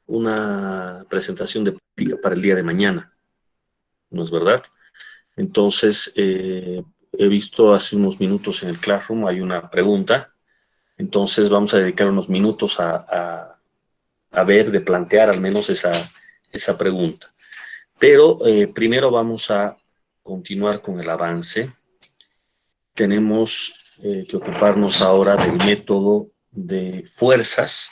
una presentación de práctica para el día de mañana, ¿no es verdad? Entonces, he visto hace unos minutos en el Classroom, hay una pregunta. Entonces vamos a dedicar unos minutos a ver, de plantear al menos esa pregunta. Pero primero vamos a continuar con el avance. Tenemos que ocuparnos ahora del método de fuerzas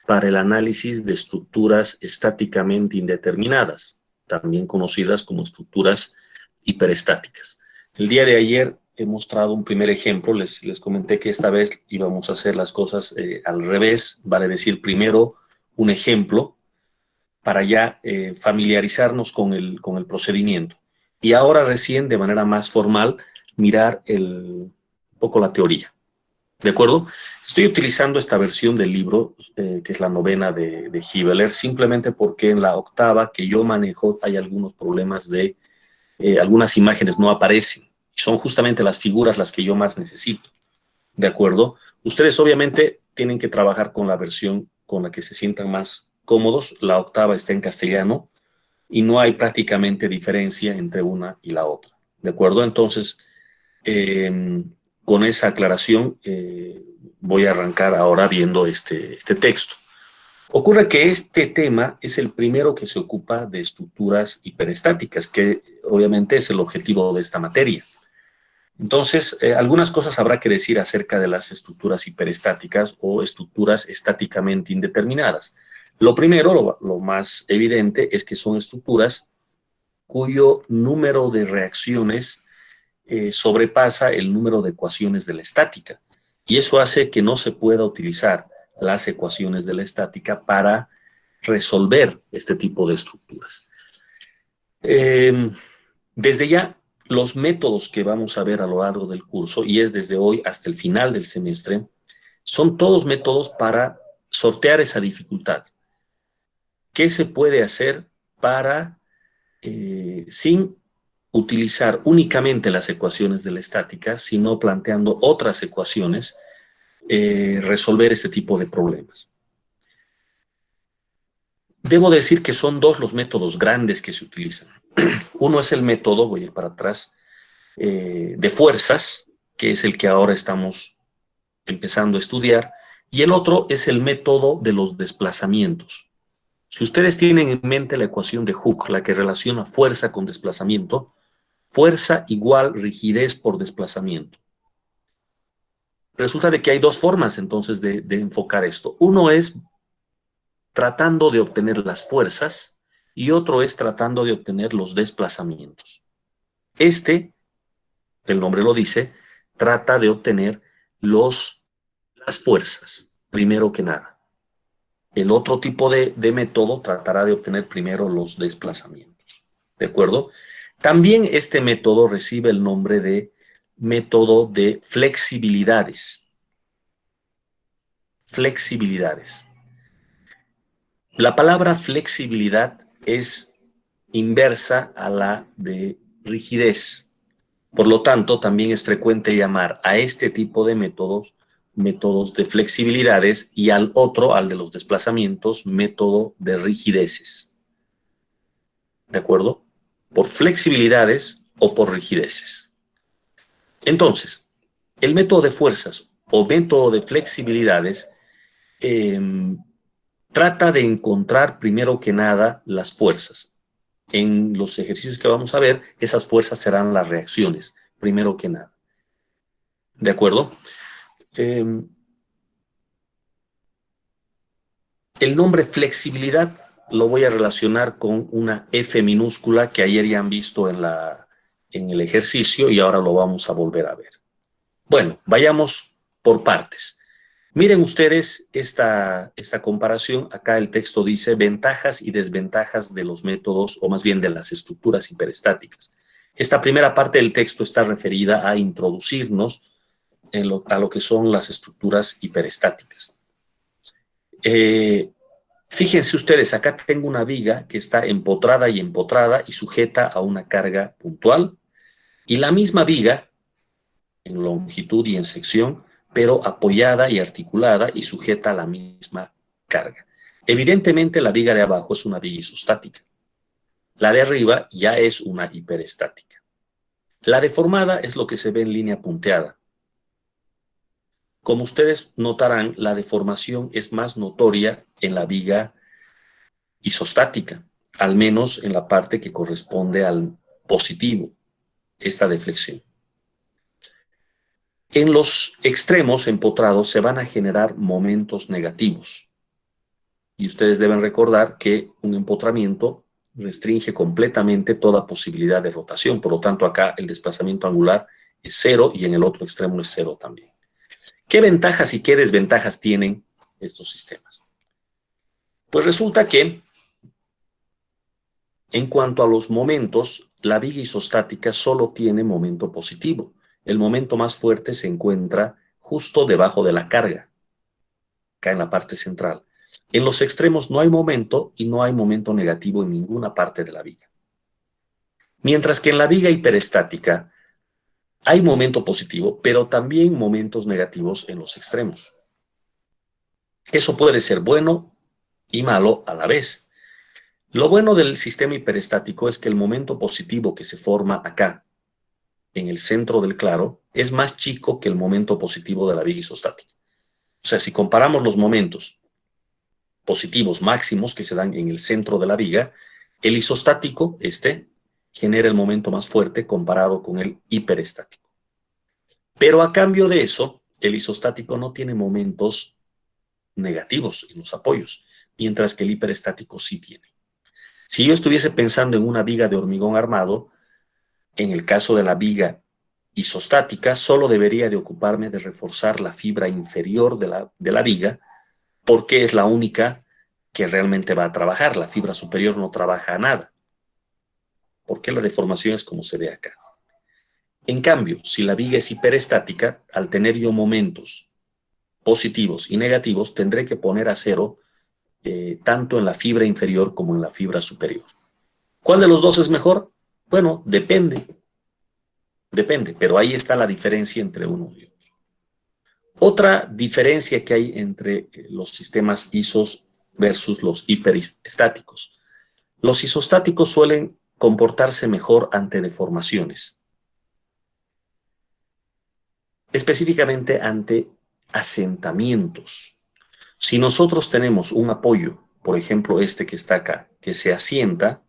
para el análisis de estructuras estáticamente indeterminadas, también conocidas como estructuras hiperestáticas. El día de ayer he mostrado un primer ejemplo, les comenté que esta vez íbamos a hacer las cosas al revés, vale decir, primero un ejemplo para ya familiarizarnos con el procedimiento. Y ahora recién, de manera más formal, mirar un poco la teoría. ¿De acuerdo? Estoy utilizando esta versión del libro, que es la novena de Hibeler, simplemente porque en la octava que yo manejo hay algunos problemas algunas imágenes no aparecen. Son justamente las figuras las que yo más necesito. ¿De acuerdo? Ustedes obviamente tienen que trabajar con la versión con la que se sientan más cómodos. La octava está en castellano y no hay prácticamente diferencia entre una y la otra. ¿De acuerdo? Entonces, eh, con esa aclaración, voy a arrancar ahora viendo este texto. Ocurre que este tema es el primero que se ocupa de estructuras hiperestáticas, que obviamente es el objetivo de esta materia. Entonces, algunas cosas habrá que decir acerca de las estructuras hiperestáticas o estructuras estáticamente indeterminadas. Lo primero, lo más evidente, es que son estructuras cuyo número de reacciones sobrepasa el número de ecuaciones de la estática. Y eso hace que no se pueda utilizar las ecuaciones de la estática para resolver este tipo de estructuras. Eh, Desde ya, los métodos que vamos a ver a lo largo del curso, y es desde hoy hasta el final del semestre, son todos métodos para sortear esa dificultad. ¿Qué se puede hacer para, sin utilizar únicamente las ecuaciones de la estática, sino planteando otras ecuaciones, resolver este tipo de problemas? Debo decir que son dos los métodos grandes que se utilizan. Uno es el método, voy a ir para atrás, de fuerzas, que es el que ahora estamos empezando a estudiar, y el otro es el método de los desplazamientos. Si ustedes tienen en mente la ecuación de Hooke, la que relaciona fuerza con desplazamiento, fuerza igual rigidez por desplazamiento. Resulta de que hay dos formas entonces de enfocar esto. Uno es tratando de obtener las fuerzas y otro es tratando de obtener los desplazamientos. Este, el nombre lo dice, trata de obtener las fuerzas, primero que nada. El otro tipo de método tratará de obtener primero los desplazamientos. ¿De acuerdo? También este método recibe el nombre de método de flexibilidades. Flexibilidades. La palabra flexibilidad es inversa a la de rigidez. Por lo tanto, también es frecuente llamar a este tipo de métodos de flexibilidades, y al otro, al de los desplazamientos, método de rigideces. ¿De acuerdo? Por flexibilidades o por rigideces. Entonces, el método de fuerzas o método de flexibilidades eh, trata de encontrar primero que nada las fuerzas. En los ejercicios que vamos a ver, esas fuerzas serán las reacciones, primero que nada. ¿De acuerdo? Eh, el nombre flexibilidad lo voy a relacionar con una F minúscula que ayer ya han visto en el ejercicio y ahora lo vamos a volver a ver. Bueno, vayamos por partes. Miren ustedes esta comparación. Acá el texto dice ventajas y desventajas de los métodos, o más bien de las estructuras hiperestáticas. Esta primera parte del texto está referida a introducirnos a lo que son las estructuras hiperestáticas. Fíjense ustedes, acá tengo una viga que está empotrada y sujeta a una carga puntual, y la misma viga en longitud y en sección, pero apoyada y articulada y sujeta a la misma carga. Evidentemente la viga de abajo es una viga isostática. La de arriba ya es una hiperestática. La deformada es lo que se ve en línea punteada. Como ustedes notarán, la deformación es más notoria en la viga isostática, al menos en la parte que corresponde al positivo, esta deflexión. En los extremos empotrados se van a generar momentos negativos. Y ustedes deben recordar que un empotramiento restringe completamente toda posibilidad de rotación. Por lo tanto, acá el desplazamiento angular es cero y en el otro extremo es cero también. ¿Qué ventajas y qué desventajas tienen estos sistemas? Pues resulta que en cuanto a los momentos, la viga isostática solo tiene momento positivo. El momento más fuerte se encuentra justo debajo de la carga, acá en la parte central. En los extremos no hay momento y no hay momento negativo en ninguna parte de la viga. Mientras que en la viga hiperestática hay momento positivo, pero también momentos negativos en los extremos. Eso puede ser bueno y malo a la vez. Lo bueno del sistema hiperestático es que el momento positivo que se forma acá, en el centro del claro, es más chico que el momento positivo de la viga isostática. O sea, si comparamos los momentos positivos máximos que se dan en el centro de la viga, el isostático, genera el momento más fuerte comparado con el hiperestático. Pero a cambio de eso, el isostático no tiene momentos negativos en los apoyos, mientras que el hiperestático sí tiene. Si yo estuviese pensando en una viga de hormigón armado, en el caso de la viga isostática, solo debería de ocuparme de reforzar la fibra inferior de la viga, porque es la única que realmente va a trabajar. La fibra superior no trabaja nada, porque la deformación es como se ve acá. En cambio, si la viga es hiperestática, al tener yo momentos positivos y negativos, tendré que poner a cero tanto en la fibra inferior como en la fibra superior. ¿Cuál de los dos es mejor? Bueno, depende, pero ahí está la diferencia entre uno y otro. Otra diferencia que hay entre los sistemas isos versus los hiperestáticos. Los isostáticos suelen comportarse mejor ante deformaciones, específicamente ante asentamientos. Si nosotros tenemos un apoyo, por ejemplo este que está acá, que se asienta,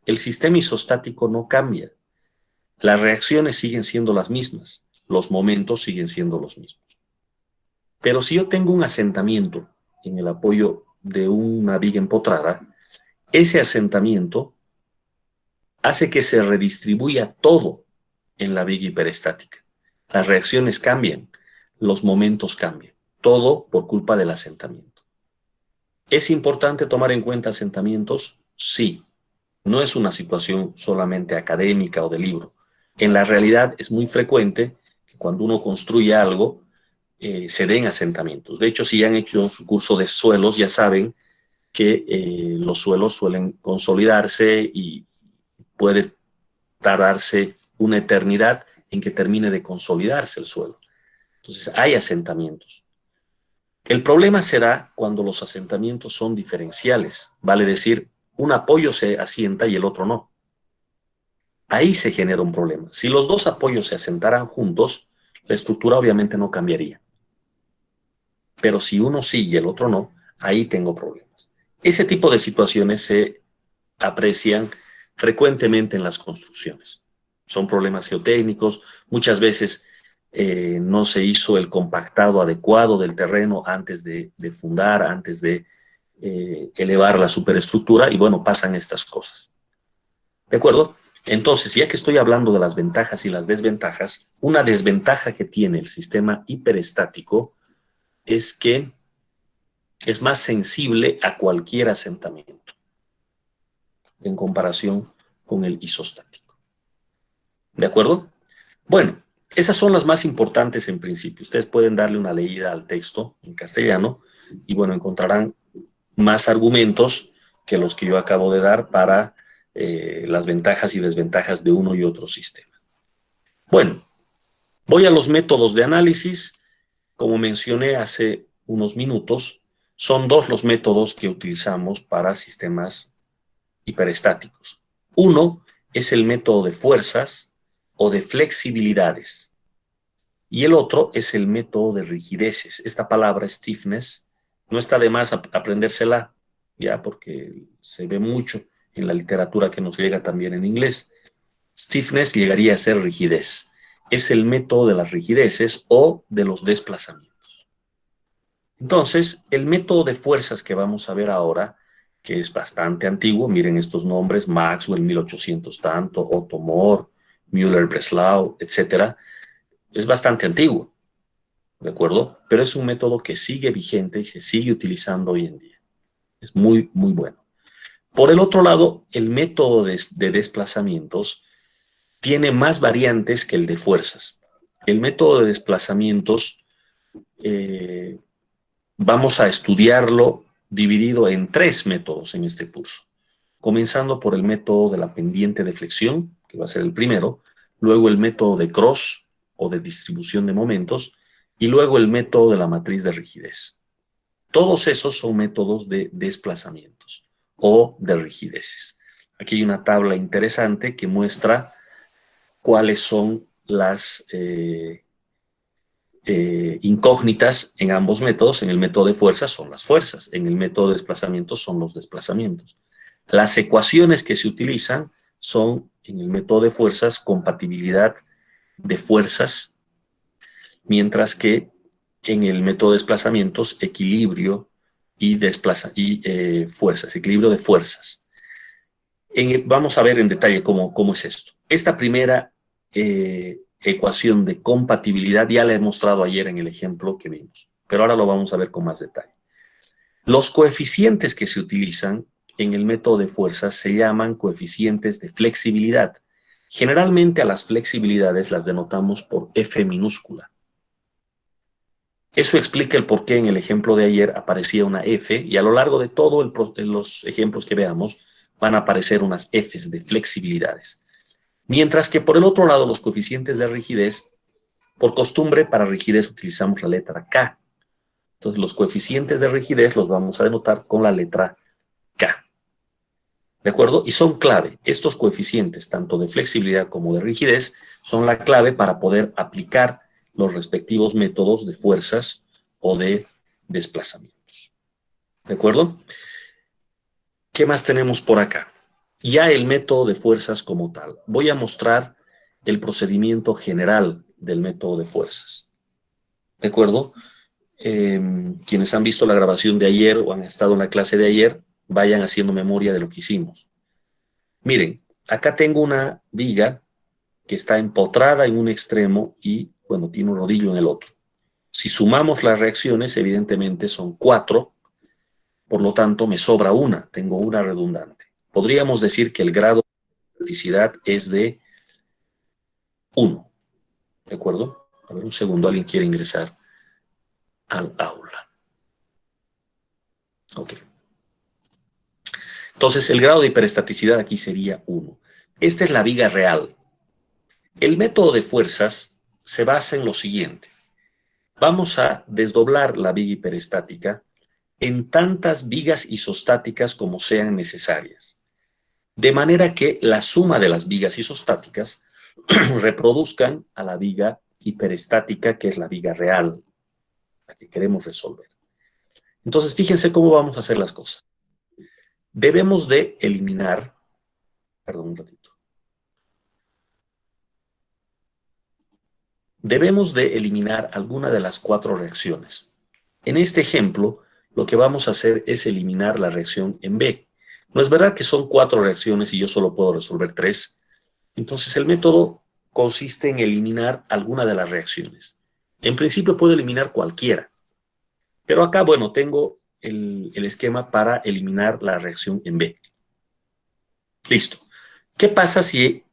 el sistema isostático no cambia. Las reacciones siguen siendo las mismas, los momentos siguen siendo los mismos. Pero si yo tengo un asentamiento en el apoyo de una viga empotrada, ese asentamiento hace que se redistribuya todo en la viga hiperestática. Las reacciones cambian, los momentos cambian, todo por culpa del asentamiento. ¿Es importante tomar en cuenta asentamientos? Sí. No es una situación solamente académica o de libro. En la realidad es muy frecuente que cuando uno construye algo, se den asentamientos. De hecho, si ya han hecho su curso de suelos, ya saben que los suelos suelen consolidarse y puede tardarse una eternidad en que termine de consolidarse el suelo. Entonces, hay asentamientos. El problema se da cuando los asentamientos son diferenciales, vale decir, un apoyo se asienta y el otro no. Ahí se genera un problema. Si los dos apoyos se asentaran juntos, la estructura obviamente no cambiaría. Pero si uno sí y el otro no, ahí tengo problemas. Ese tipo de situaciones se aprecian frecuentemente en las construcciones. Son problemas geotécnicos, muchas veces no se hizo el compactado adecuado del terreno antes de fundar, antes de elevar la superestructura y bueno, pasan estas cosas. ¿De acuerdo? Entonces, ya que estoy hablando de las ventajas y las desventajas, una desventaja que tiene el sistema hiperestático es que es más sensible a cualquier asentamiento en comparación con el isostático. ¿De acuerdo? Bueno, esas son las más importantes en principio. Ustedes pueden darle una leída al texto en castellano y bueno, encontrarán más argumentos que los que yo acabo de dar para las ventajas y desventajas de uno y otro sistema. Bueno, voy a los métodos de análisis. Como mencioné hace unos minutos, Son dos los métodos que utilizamos para sistemas hiperestáticos. Uno es el método de fuerzas o de flexibilidades y el otro es el método de rigideces. Esta palabra stiffness no está de más aprendérsela ya porque se ve mucho en la literatura que nos llega también en inglés. Stiffness llegaría a ser rigidez. Es el método de las rigideces o de los desplazamientos. Entonces, el método de fuerzas que vamos a ver ahora, que es bastante antiguo, miren estos nombres, Maxwell 1800 tanto, Otto Moore, Müller-Breslau, etcétera, es bastante antiguo, ¿de acuerdo? Pero es un método que sigue vigente y se sigue utilizando hoy en día. Es muy, muy bueno. Por el otro lado, el método de desplazamientos tiene más variantes que el de fuerzas. El método de desplazamientos vamos a estudiarlo dividido en tres métodos en este curso, comenzando por el método de la pendiente de flexión, que va a ser el primero, luego el método de cross o de distribución de momentos y luego el método de la matriz de rigidez. Todos esos son métodos de desplazamientos o de rigideces. Aquí hay una tabla interesante que muestra cuáles son las incógnitas en ambos métodos. En el método de fuerzas son las fuerzas, en el método de desplazamientos son los desplazamientos. Las ecuaciones que se utilizan son, en el método de fuerzas, compatibilidad de fuerzas, mientras que en el método de desplazamientos, equilibrio y fuerzas, equilibrio de fuerzas. Vamos a ver en detalle cómo es esto. Esta primera ecuación de compatibilidad ya la he mostrado ayer en el ejemplo que vimos, pero ahora lo vamos a ver con más detalle. Los coeficientes que se utilizan en el método de fuerzas se llaman coeficientes de flexibilidad. Generalmente a las flexibilidades las denotamos por F minúscula. Eso explica el por qué en el ejemplo de ayer aparecía una F y a lo largo de todos los ejemplos que veamos van a aparecer unas Fs de flexibilidades. Mientras que por el otro lado los coeficientes de rigidez, por costumbre para rigidez utilizamos la letra K. Entonces los coeficientes de rigidez los vamos a denotar con la letra K. ¿De acuerdo? Y son clave. Estos coeficientes, tanto de flexibilidad como de rigidez, son la clave para poder aplicar los respectivos métodos de fuerzas o de desplazamientos. ¿De acuerdo? ¿Qué más tenemos por acá? Ya el método de fuerzas como tal. Voy a mostrar el procedimiento general del método de fuerzas. ¿De acuerdo? Quienes han visto la grabación de ayer o han estado en la clase de ayer, vayan haciendo memoria de lo que hicimos. Miren, acá tengo una viga que está empotrada en un extremo y, bueno, tiene un rodillo en el otro. Si sumamos las reacciones, evidentemente son 4, por lo tanto me sobra una, tengo una redundante. Podríamos decir que el grado de criticidad es de 1, ¿de acuerdo? A ver, un segundo, alguien quiere ingresar al aula. Ok. Entonces, el grado de hiperestaticidad aquí sería 1. Esta es la viga real. El método de fuerzas se basa en lo siguiente. Vamos a desdoblar la viga hiperestática en tantas vigas isostáticas como sean necesarias, de manera que la suma de las vigas isostáticas reproduzcan a la viga hiperestática, que es la viga real, la que queremos resolver. Entonces, fíjense cómo vamos a hacer las cosas. Debemos de eliminar, perdón un ratito, debemos de eliminar alguna de las 4 reacciones. En este ejemplo, lo que vamos a hacer es eliminar la reacción en B. No es verdad que son 4 reacciones y yo solo puedo resolver 3. Entonces el método consiste en eliminar alguna de las reacciones. En principio puedo eliminar cualquiera, pero acá, bueno, tengo el esquema para eliminar la reacción en B. Listo. ¿Qué pasa si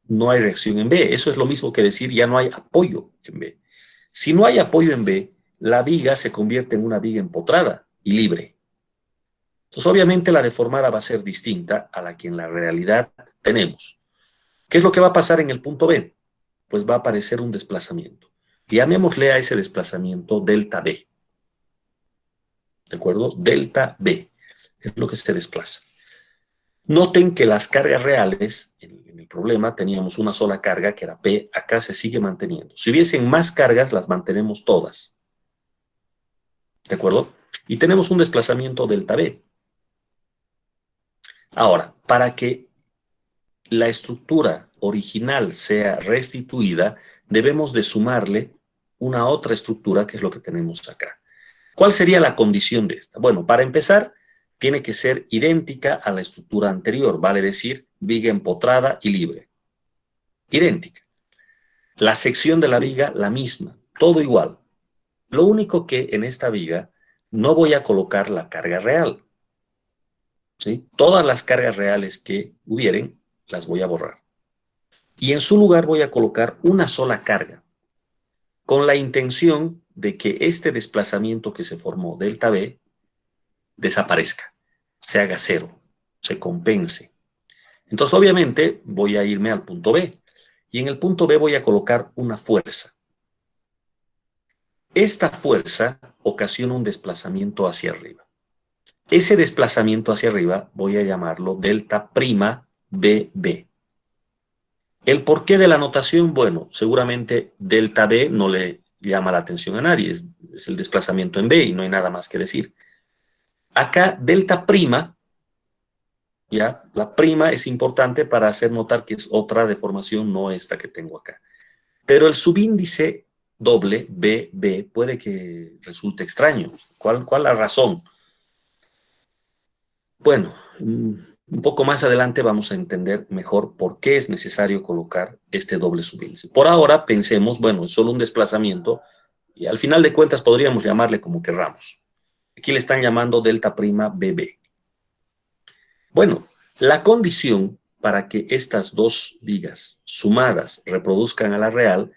no hay reacción en B? Eso es lo mismo que decir ya no hay apoyo en B. Si no hay apoyo en B, la viga se convierte en una viga empotrada y libre. Entonces, obviamente, la deformada va a ser distinta a la que en la realidad tenemos. ¿Qué es lo que va a pasar en el punto B? Pues va a aparecer un desplazamiento. Llamémosle a ese desplazamiento delta B. ¿De acuerdo? Delta B es lo que se desplaza. Noten que las cargas reales, en el problema teníamos una sola carga que era P, acá se sigue manteniendo. Si hubiesen más cargas, las mantenemos todas. ¿De acuerdo? Y tenemos un desplazamiento delta B. Ahora, para que la estructura original sea restituida, debemos de sumarle una otra estructura, que es lo que tenemos acá. ¿Cuál sería la condición de esta? Bueno, para empezar, tiene que ser idéntica a la estructura anterior, vale decir, viga empotrada y libre. Idéntica. La sección de la viga, la misma, todo igual. Lo único que en esta viga no voy a colocar la carga real. ¿Sí? Todas las cargas reales que hubieren, las voy a borrar. Y en su lugar voy a colocar una sola carga, con la intención de que este desplazamiento que se formó delta B desaparezca, se haga cero, se compense. Entonces, obviamente, voy a irme al punto B. Y en el punto B voy a colocar una fuerza. Esta fuerza ocasiona un desplazamiento hacia arriba. Ese desplazamiento hacia arriba voy a llamarlo delta prima BB. ¿El porqué de la notación? Bueno, seguramente delta B no le llama la atención a nadie, es el desplazamiento en B y no hay nada más que decir. Acá delta prima, ya, la prima es importante para hacer notar que es otra deformación, no esta que tengo acá. Pero el subíndice doble BB puede que resulte extraño. ¿Cuál la razón? Bueno, un poco más adelante vamos a entender mejor por qué es necesario colocar este doble subíndice. Por ahora pensemos, bueno, es solo un desplazamiento y al final de cuentas podríamos llamarle como querramos. Aquí le están llamando delta prima BB. Bueno, la condición para que estas dos vigas sumadas reproduzcan a la real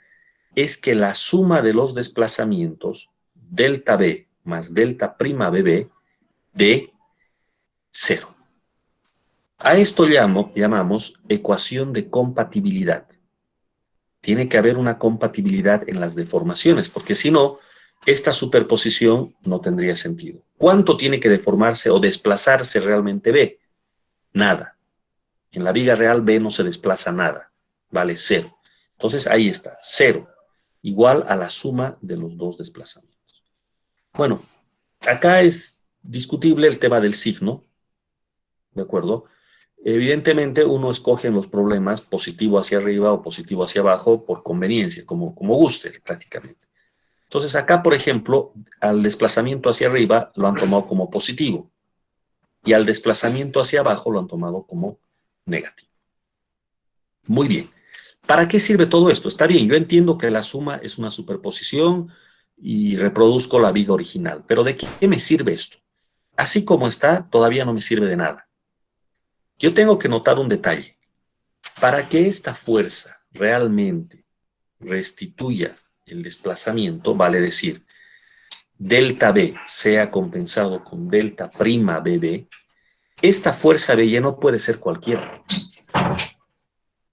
es que la suma de los desplazamientos delta B más delta prima BB dé cero. A esto llamamos ecuación de compatibilidad. Tiene que haber una compatibilidad en las deformaciones, porque si no, esta superposición no tendría sentido. ¿Cuánto tiene que deformarse o desplazarse realmente B? Nada. En la viga real B no se desplaza nada, vale cero. Entonces ahí está, cero, igual a la suma de los dos desplazamientos. Bueno, acá es discutible el tema del signo, ¿de acuerdo? Evidentemente uno escoge en los problemas positivo hacia arriba o positivo hacia abajo por conveniencia, como guste prácticamente. Entonces acá, por ejemplo, al desplazamiento hacia arriba lo han tomado como positivo y al desplazamiento hacia abajo lo han tomado como negativo. Muy bien. ¿Para qué sirve todo esto? Está bien, yo entiendo que la suma es una superposición y reproduzco la viga original, pero ¿de qué me sirve esto? Así como está, todavía no me sirve de nada. Yo tengo que notar un detalle. Para que esta fuerza realmente restituya el desplazamiento, vale decir, delta B sea compensado con delta prima BB, esta fuerza BY no puede ser cualquiera.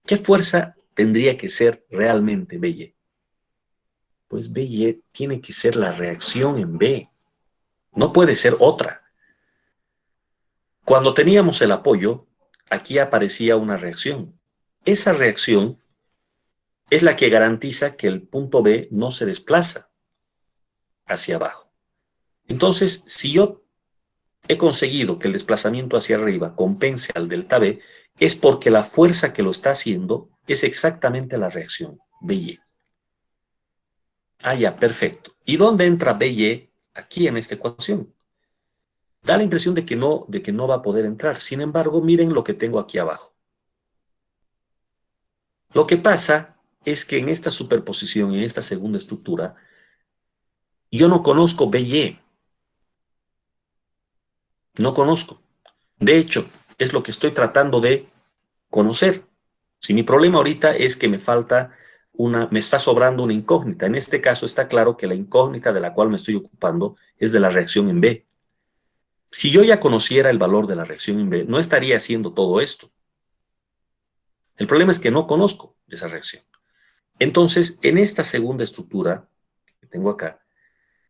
¿Qué fuerza tendría que ser realmente BY? Pues BY tiene que ser la reacción en B, no puede ser otra. Cuando teníamos el apoyo, aquí aparecía una reacción. Esa reacción es la que garantiza que el punto B no se desplaza hacia abajo. Entonces, si yo he conseguido que el desplazamiento hacia arriba compense al delta B, es porque la fuerza que lo está haciendo es exactamente la reacción, BY. Ah, ya, perfecto. ¿Y dónde entra BY aquí en esta ecuación? Da la impresión de que no va a poder entrar. Sin embargo, miren lo que tengo aquí abajo. Lo que pasa es que en esta superposición, en esta segunda estructura, yo no conozco BY. No conozco. De hecho, es lo que estoy tratando de conocer. Si mi problema ahorita es que me está sobrando una incógnita. En este caso está claro que la incógnita de la cual me estoy ocupando es de la reacción en B. Si yo ya conociera el valor de la reacción en B, no estaría haciendo todo esto. El problema es que no conozco esa reacción. Entonces, en esta segunda estructura que tengo acá,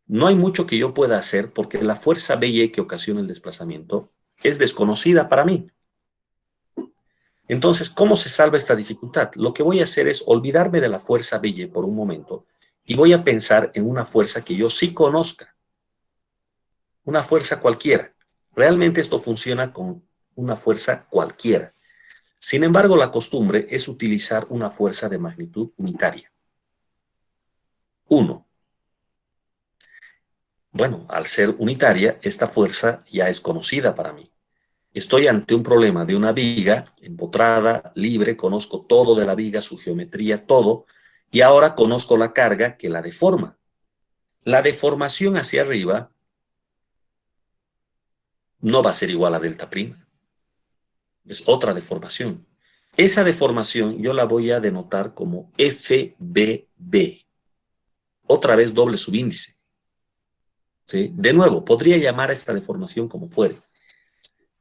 no hay mucho que yo pueda hacer porque la fuerza BY que ocasiona el desplazamiento es desconocida para mí. Entonces, ¿cómo se salva esta dificultad? Lo que voy a hacer es olvidarme de la fuerza BY por un momento y voy a pensar en una fuerza que yo sí conozca, una fuerza cualquiera. Realmente esto funciona con una fuerza cualquiera. Sin embargo, la costumbre es utilizar una fuerza de magnitud unitaria. 1. Bueno, al ser unitaria, esta fuerza ya es conocida para mí. Estoy ante un problema de una viga empotrada, libre, conozco todo de la viga, su geometría, todo, y ahora conozco la carga que la deforma. La deformación hacia arriba no va a ser igual a delta prima, es otra deformación. Esa deformación yo la voy a denotar como FBB, otra vez doble subíndice. ¿Sí? De nuevo, podría llamar a esta deformación como fuere,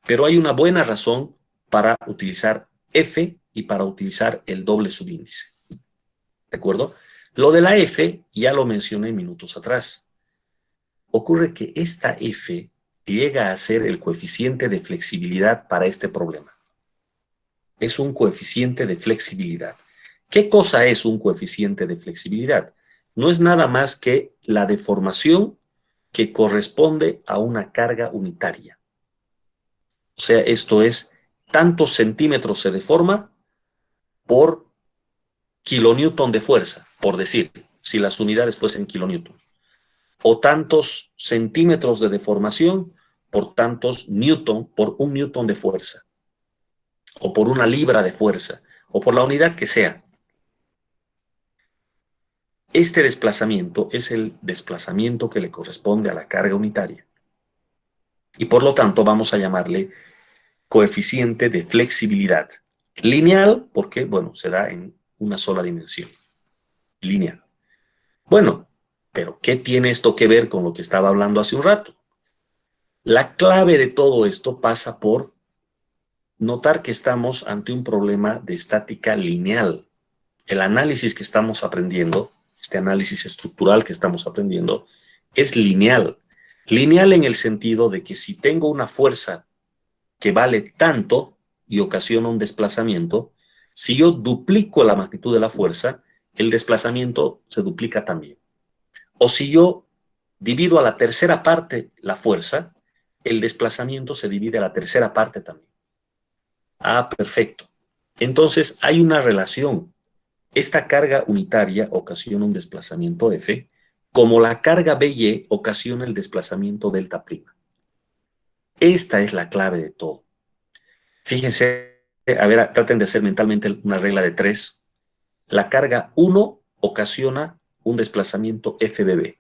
pero hay una buena razón para utilizar F y para utilizar el doble subíndice. ¿De acuerdo? Lo de la F ya lo mencioné minutos atrás. Ocurre que esta F llega a ser el coeficiente de flexibilidad para este problema. Es un coeficiente de flexibilidad. ¿Qué cosa es un coeficiente de flexibilidad? No es nada más que la deformación que corresponde a una carga unitaria. O sea, esto es, tantos centímetros se deforma por kilonewton de fuerza, por decir, si las unidades fuesen kilonewtons. O tantos centímetros de deformación por tantos newton, por un newton de fuerza, o por una libra de fuerza, o por la unidad que sea. Este desplazamiento es el desplazamiento que le corresponde a la carga unitaria. Y por lo tanto vamos a llamarle coeficiente de flexibilidad. Lineal, porque, bueno, se da en una sola dimensión. Lineal. Bueno, pero ¿qué tiene esto que ver con lo que estaba hablando hace un rato? La clave de todo esto pasa por notar que estamos ante un problema de estática lineal. El análisis que estamos aprendiendo, este análisis estructural que estamos aprendiendo, es lineal. Lineal en el sentido de que si tengo una fuerza que vale tanto y ocasiona un desplazamiento, si yo duplico la magnitud de la fuerza, el desplazamiento se duplica también. O si yo divido a la tercera parte la fuerza, el desplazamiento se divide a la tercera parte también. Ah, perfecto. Entonces hay una relación. Esta carga unitaria ocasiona un desplazamiento F, como la carga BY ocasiona el desplazamiento delta prima. Esta es la clave de todo. Fíjense, a ver, traten de hacer mentalmente una regla de 3. La carga 1 ocasiona un desplazamiento FBB,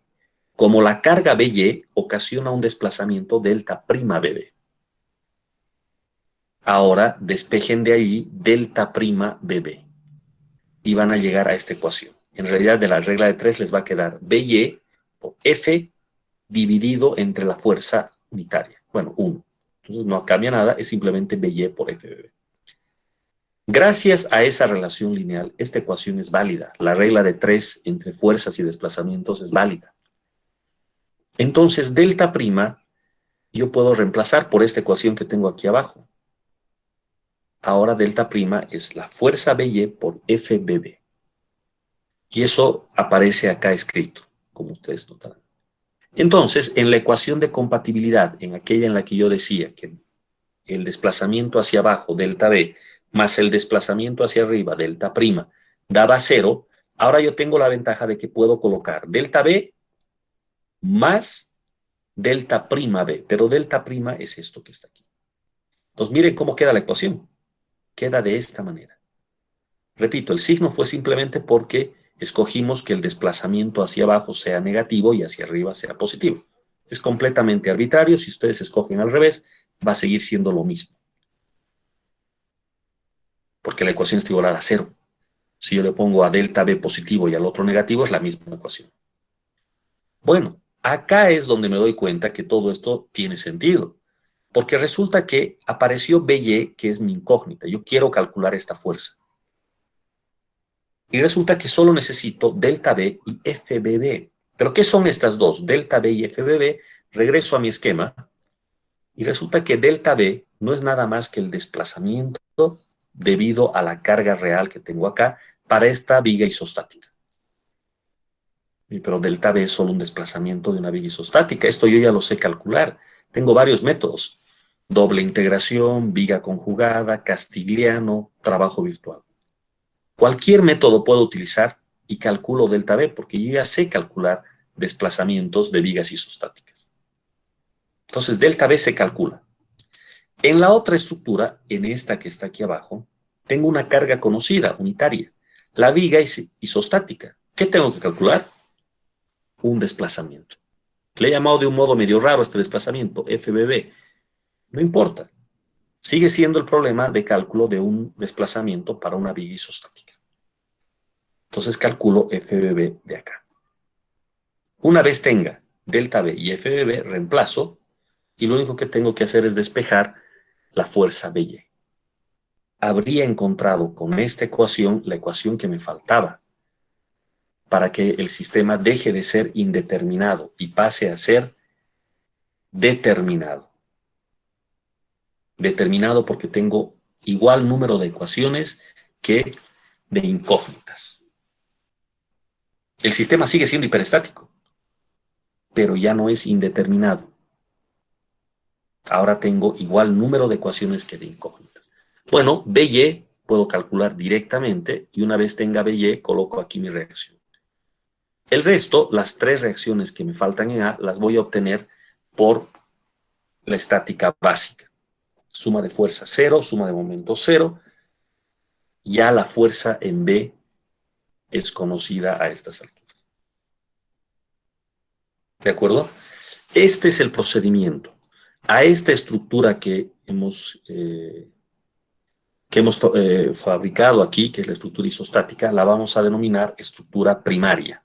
como la carga BY ocasiona un desplazamiento delta prima BB. Ahora despejen de ahí delta prima BB y van a llegar a esta ecuación. En realidad, de la regla de 3 les va a quedar BY por F dividido entre la fuerza unitaria. Bueno, 1. Entonces no cambia nada, es simplemente BY por FBB. Gracias a esa relación lineal, esta ecuación es válida. La regla de 3 entre fuerzas y desplazamientos es válida. Entonces, delta prima yo puedo reemplazar por esta ecuación que tengo aquí abajo. Ahora delta prima es la fuerza BY por FBB. Y eso aparece acá escrito, como ustedes notarán. Entonces, en la ecuación de compatibilidad, en aquella en la que yo decía que el desplazamiento hacia abajo, delta B, más el desplazamiento hacia arriba, delta prima, daba 0, ahora yo tengo la ventaja de que puedo colocar delta B más delta prima B, pero delta prima es esto que está aquí. Entonces, miren cómo queda la ecuación. Queda de esta manera. Repito, el signo fue simplemente porque escogimos que el desplazamiento hacia abajo sea negativo y hacia arriba sea positivo. Es completamente arbitrario. Si ustedes escogen al revés, va a seguir siendo lo mismo. Porque la ecuación está igualada a 0. Si yo le pongo a delta B positivo y al otro negativo, es la misma ecuación. Bueno, acá es donde me doy cuenta que todo esto tiene sentido. Porque resulta que apareció BY, que es mi incógnita. Yo quiero calcular esta fuerza. Y resulta que solo necesito delta B y FBB. ¿Pero qué son estas dos? Delta B y FBB. Regreso a mi esquema y resulta que delta B no es nada más que el desplazamiento debido a la carga real que tengo acá para esta viga isostática. Pero delta B es solo un desplazamiento de una viga isostática. Esto yo ya lo sé calcular. Tengo varios métodos. Doble integración, viga conjugada, castigliano, trabajo virtual. Cualquier método puedo utilizar y calculo delta B porque yo ya sé calcular desplazamientos de vigas isostáticas. Entonces, delta B se calcula. En la otra estructura, en esta que está aquí abajo, tengo una carga conocida, unitaria. La viga es isostática. ¿Qué tengo que calcular? Un desplazamiento. Le he llamado de un modo medio raro este desplazamiento, FBB. No importa. Sigue siendo el problema de cálculo de un desplazamiento para una viga isostática. Entonces calculo FBB de acá. Una vez tenga delta B y FBB, reemplazo y lo único que tengo que hacer es despejar la fuerza BY. Habría encontrado con esta ecuación la ecuación que me faltaba para que el sistema deje de ser indeterminado y pase a ser determinado. Determinado porque tengo igual número de ecuaciones que de incógnitas. El sistema sigue siendo hiperestático, pero ya no es indeterminado. Ahora tengo igual número de ecuaciones que de incógnitas. Bueno, BY puedo calcular directamente y una vez tenga BY coloco aquí mi reacción. El resto, las tres reacciones que me faltan en A, las voy a obtener por la estática básica. Suma de fuerza 0, suma de momento 0. Ya la fuerza en B es conocida a estas alturas. ¿De acuerdo? Este es el procedimiento. A esta estructura que hemos fabricado aquí, que es la estructura isostática, la vamos a denominar estructura primaria.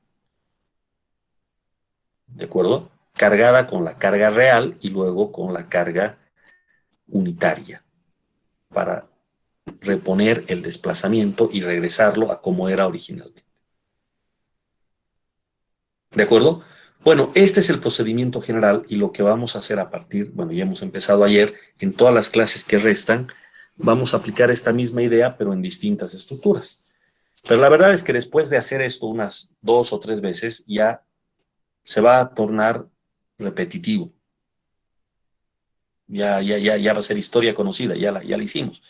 ¿De acuerdo? Cargada con la carga real y luego con la carga unitaria para reponer el desplazamiento y regresarlo a como era originalmente. ¿De acuerdo? Bueno, este es el procedimiento general y lo que vamos a hacer a partir, bueno, ya hemos empezado ayer, en todas las clases que restan, vamos a aplicar esta misma idea, pero en distintas estructuras. Pero la verdad es que después de hacer esto unas 2 o 3 veces, ya se va a tornar repetitivo. Ya va a ser historia conocida, ya la hicimos.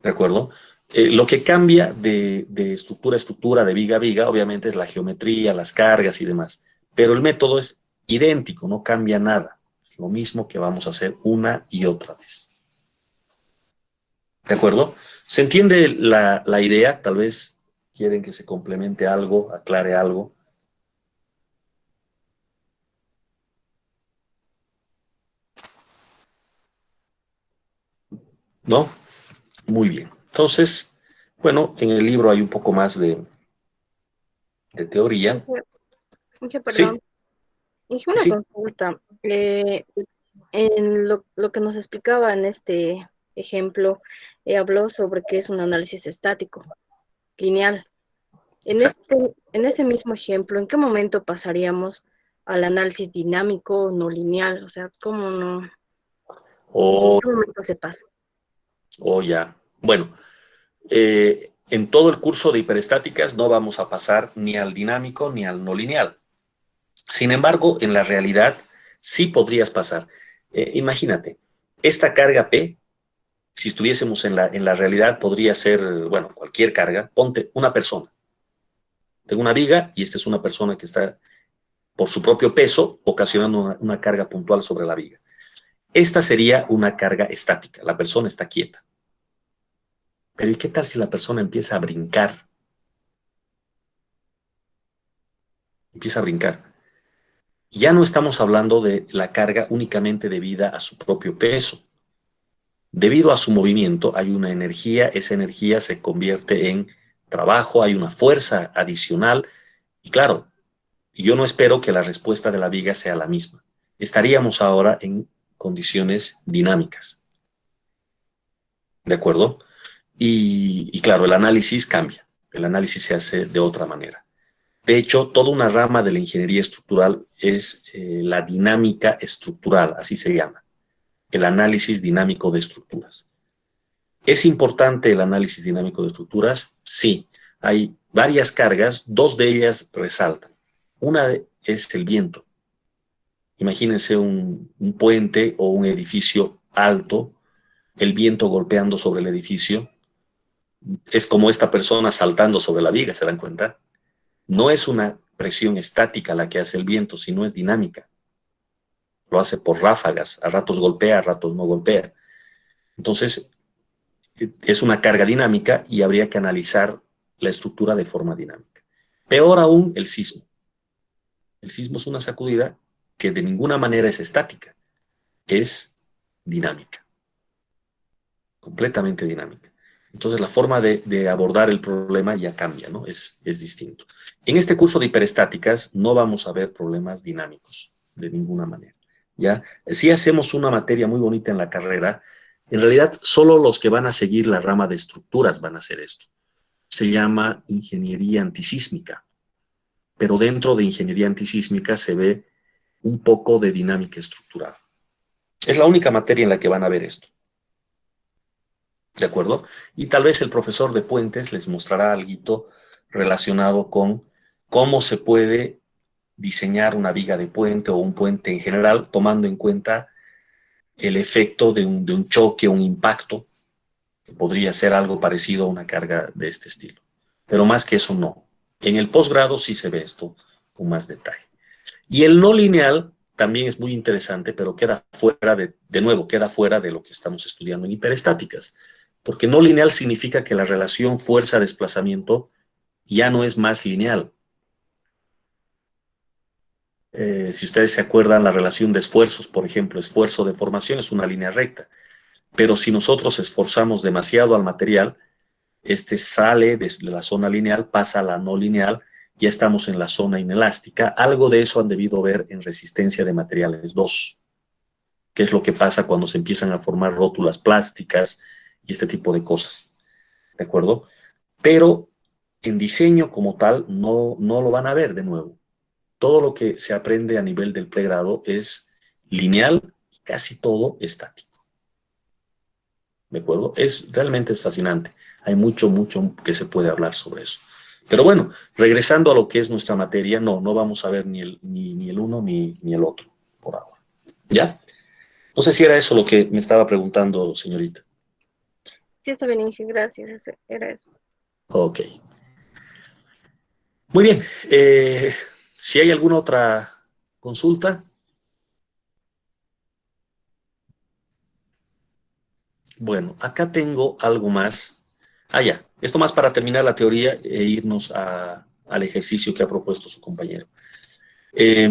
¿De acuerdo? Lo que cambia de estructura a estructura, de viga a viga, obviamente es la geometría, las cargas y demás. Pero el método es idéntico, no cambia nada. Es lo mismo que vamos a hacer una y otra vez. ¿De acuerdo? ¿Se entiende la idea? Tal vez quieren que se complemente algo, aclare algo. ¿No? Muy bien. Entonces, bueno, en el libro hay un poco más de teoría. Perdón. Sí, Dije sí, una sí. consulta. En lo que nos explicaba en este ejemplo, habló sobre qué es un análisis estático, lineal. En Exacto. en este mismo ejemplo, ¿en qué momento pasaríamos al análisis dinámico no lineal? O sea, ¿cómo no? ¿En O, qué momento se pasa? o ya. Bueno, en todo el curso de hiperestáticas no vamos a pasar ni al dinámico ni al no lineal. Sin embargo, en la realidad sí podrías pasar. Imagínate, esta carga P, si estuviésemos en la realidad, podría ser, bueno, cualquier carga. Ponte una persona. Tengo una viga y esta es una persona que está por su propio peso ocasionando una carga puntual sobre la viga. Esta sería una carga estática. La persona está quieta. Pero ¿y qué tal si la persona empieza a brincar? Empieza a brincar. Ya no estamos hablando de la carga únicamente debida a su propio peso. Debido a su movimiento hay una energía, esa energía se convierte en trabajo, hay una fuerza adicional y claro, yo no espero que la respuesta de la viga sea la misma. Estaríamos ahora en condiciones dinámicas, ¿de acuerdo? Y claro, el análisis cambia, el análisis se hace de otra manera. De hecho, toda una rama de la ingeniería estructural es la dinámica estructural, así se llama, el análisis dinámico de estructuras. ¿Es importante el análisis dinámico de estructuras? Sí. Hay varias cargas, dos de ellas resaltan. Una es el viento. Imagínense un puente o un edificio alto, el viento golpeando sobre el edificio. Es como esta persona saltando sobre la viga, ¿se dan cuenta? No es una presión estática la que hace el viento, sino es dinámica. Lo hace por ráfagas, a ratos golpea, a ratos no golpea. Entonces, es una carga dinámica y habría que analizar la estructura de forma dinámica. Peor aún, el sismo. El sismo es una sacudida que de ninguna manera es estática, es dinámica, completamente dinámica. Entonces la forma de abordar el problema ya cambia, ¿no? Es distinto. En este curso de hiperestáticas no vamos a ver problemas dinámicos de ninguna manera, ¿ya? Si hacemos una materia muy bonita en la carrera, en realidad solo los que van a seguir la rama de estructuras van a hacer esto. Se llama ingeniería antisísmica, pero dentro de ingeniería antisísmica se ve un poco de dinámica estructural. Es la única materia en la que van a ver esto. ¿De acuerdo? Y tal vez el profesor de puentes les mostrará algo relacionado con cómo se puede diseñar una viga de puente o un puente en general, tomando en cuenta el efecto de un choque, un impacto, que podría ser algo parecido a una carga de este estilo. Pero más que eso, no. En el posgrado sí se ve esto con más detalle. Y el no lineal también es muy interesante, pero queda fuera de nuevo, queda fuera de lo que estamos estudiando en hiperestáticas. Porque no lineal significa que la relación fuerza-desplazamiento ya no es más lineal. Si ustedes se acuerdan, la relación de esfuerzos, por ejemplo, esfuerzo de formación es una línea recta. Pero si nosotros esforzamos demasiado al material, este sale de la zona lineal, pasa a la no lineal, ya estamos en la zona inelástica. Algo de eso han debido ver en resistencia de materiales 2, que es lo que pasa cuando se empiezan a formar rótulas plásticas y este tipo de cosas. ¿De acuerdo? Pero en diseño como tal no lo van a ver de nuevo. Todo lo que se aprende a nivel del pregrado es lineal y casi todo estático. ¿De acuerdo? Realmente es fascinante. Hay mucho que se puede hablar sobre eso. Pero bueno, regresando a lo que es nuestra materia, no vamos a ver ni el uno ni el otro por ahora. ¿Ya? No sé si era eso lo que me estaba preguntando, señorita. Sí, está bien, Inge, gracias. Eso era eso. Ok. Muy bien. Si hay alguna otra consulta. Bueno, acá tengo algo más. Ah, ya. Esto más para terminar la teoría e irnos al ejercicio que ha propuesto su compañero. Eh,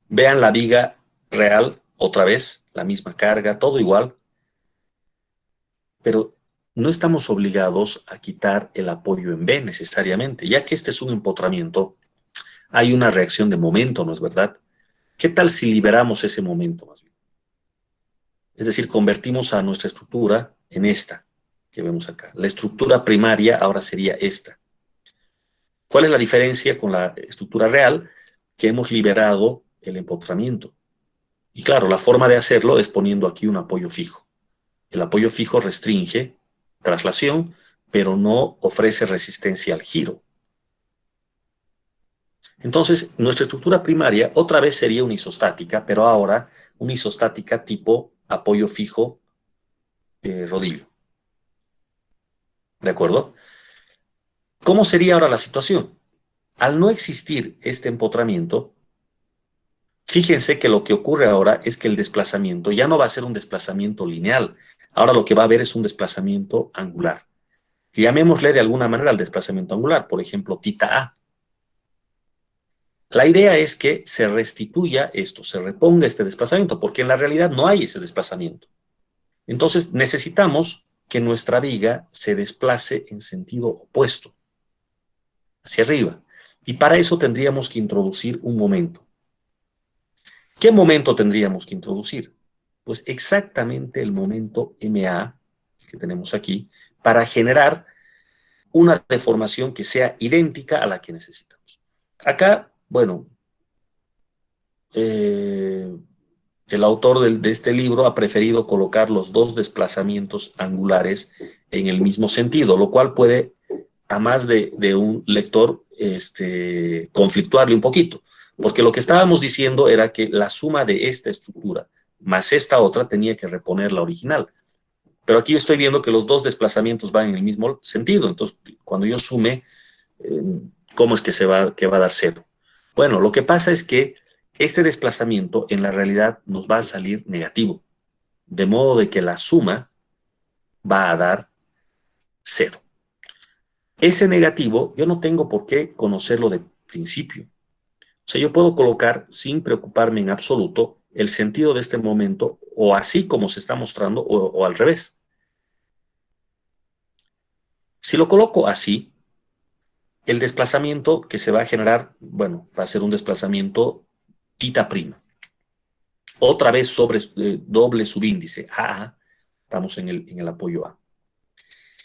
Vean la viga real, otra vez, la misma carga, todo igual, pero no estamos obligados a quitar el apoyo en B necesariamente, ya que este es un empotramiento, hay una reacción de momento, ¿no es verdad? ¿Qué tal si liberamos ese momento más bien? Es decir, convertimos a nuestra estructura en esta que vemos acá. La estructura primaria ahora sería esta. ¿Cuál es la diferencia con la estructura real? Que hemos liberado el empotramiento. Y claro, la forma de hacerlo es poniendo aquí un apoyo fijo. El apoyo fijo restringe traslación, pero no ofrece resistencia al giro. Entonces, nuestra estructura primaria otra vez sería una isostática, pero ahora una isostática tipo apoyo fijo rodillo. ¿De acuerdo? ¿Cómo sería ahora la situación? Al no existir este empotramiento, fíjense que lo que ocurre ahora es que el desplazamiento ya no va a ser un desplazamiento lineal. Ahora lo que va a haber es un desplazamiento angular. Llamémosle de alguna manera al desplazamiento angular, por ejemplo, tita A. La idea es que se restituya esto, se reponga este desplazamiento, porque en la realidad no hay ese desplazamiento. Entonces necesitamos que nuestra viga se desplace en sentido opuesto, hacia arriba. Y para eso tendríamos que introducir un momento. ¿Qué momento tendríamos que introducir? Pues exactamente el momento MA que tenemos aquí para generar una deformación que sea idéntica a la que necesitamos. Acá, bueno, eh, el autor de este libro ha preferido colocar los dos desplazamientos angulares en el mismo sentido, lo cual puede, a más de un lector, conflictuarle un poquito, porque lo que estábamos diciendo era que la suma de esta estructura más esta otra tenía que reponer la original. Pero aquí estoy viendo que los dos desplazamientos van en el mismo sentido. Entonces, cuando yo sume, eh, ¿cómo es que va a dar cero? Bueno, lo que pasa es que este desplazamiento en la realidad nos va a salir negativo, de modo de que la suma va a dar cero. Ese negativo yo no tengo por qué conocerlo de principio. O sea, yo puedo colocar sin preocuparme en absoluto el sentido de este momento o así como se está mostrando o al revés. Si lo coloco así, el desplazamiento que se va a generar, bueno, va a ser un desplazamiento tita prima. Otra vez sobre doble subíndice A, estamos en el apoyo A.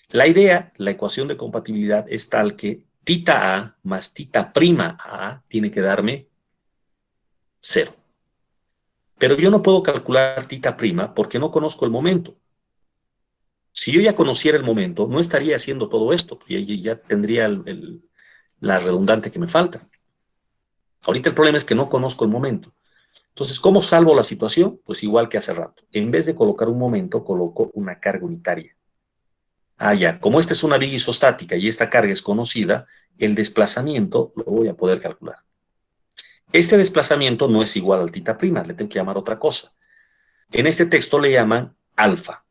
La idea, la ecuación de compatibilidad es tal que tita A más tita prima A tiene que darme cero. Pero yo no puedo calcular tita prima porque no conozco el momento. Si yo ya conociera el momento, no estaría haciendo todo esto, y ya tendría la redundante que me falta. Ahorita el problema es que no conozco el momento. Entonces, ¿cómo salvo la situación? Pues igual que hace rato. En vez de colocar un momento, coloco una carga unitaria. Ah, ya, como esta es una viga isostática y esta carga es conocida, el desplazamiento lo voy a poder calcular. Este desplazamiento no es igual al tita prima, le tengo que llamar otra cosa. En este texto le llaman alfa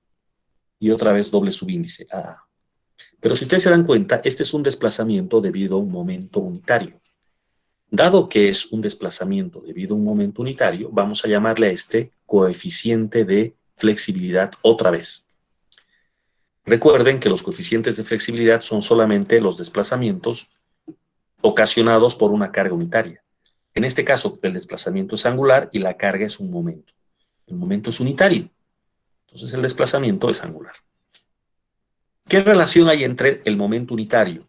y otra vez doble subíndice. Ah. Pero si ustedes se dan cuenta, este es un desplazamiento debido a un momento unitario. Dado que es un desplazamiento debido a un momento unitario, vamos a llamarle a este coeficiente de flexibilidad otra vez. Recuerden que los coeficientes de flexibilidad son solamente los desplazamientos ocasionados por una carga unitaria. En este caso, el desplazamiento es angular y la carga es un momento. El momento es unitario, entonces el desplazamiento es angular. ¿Qué relación hay entre el momento unitario,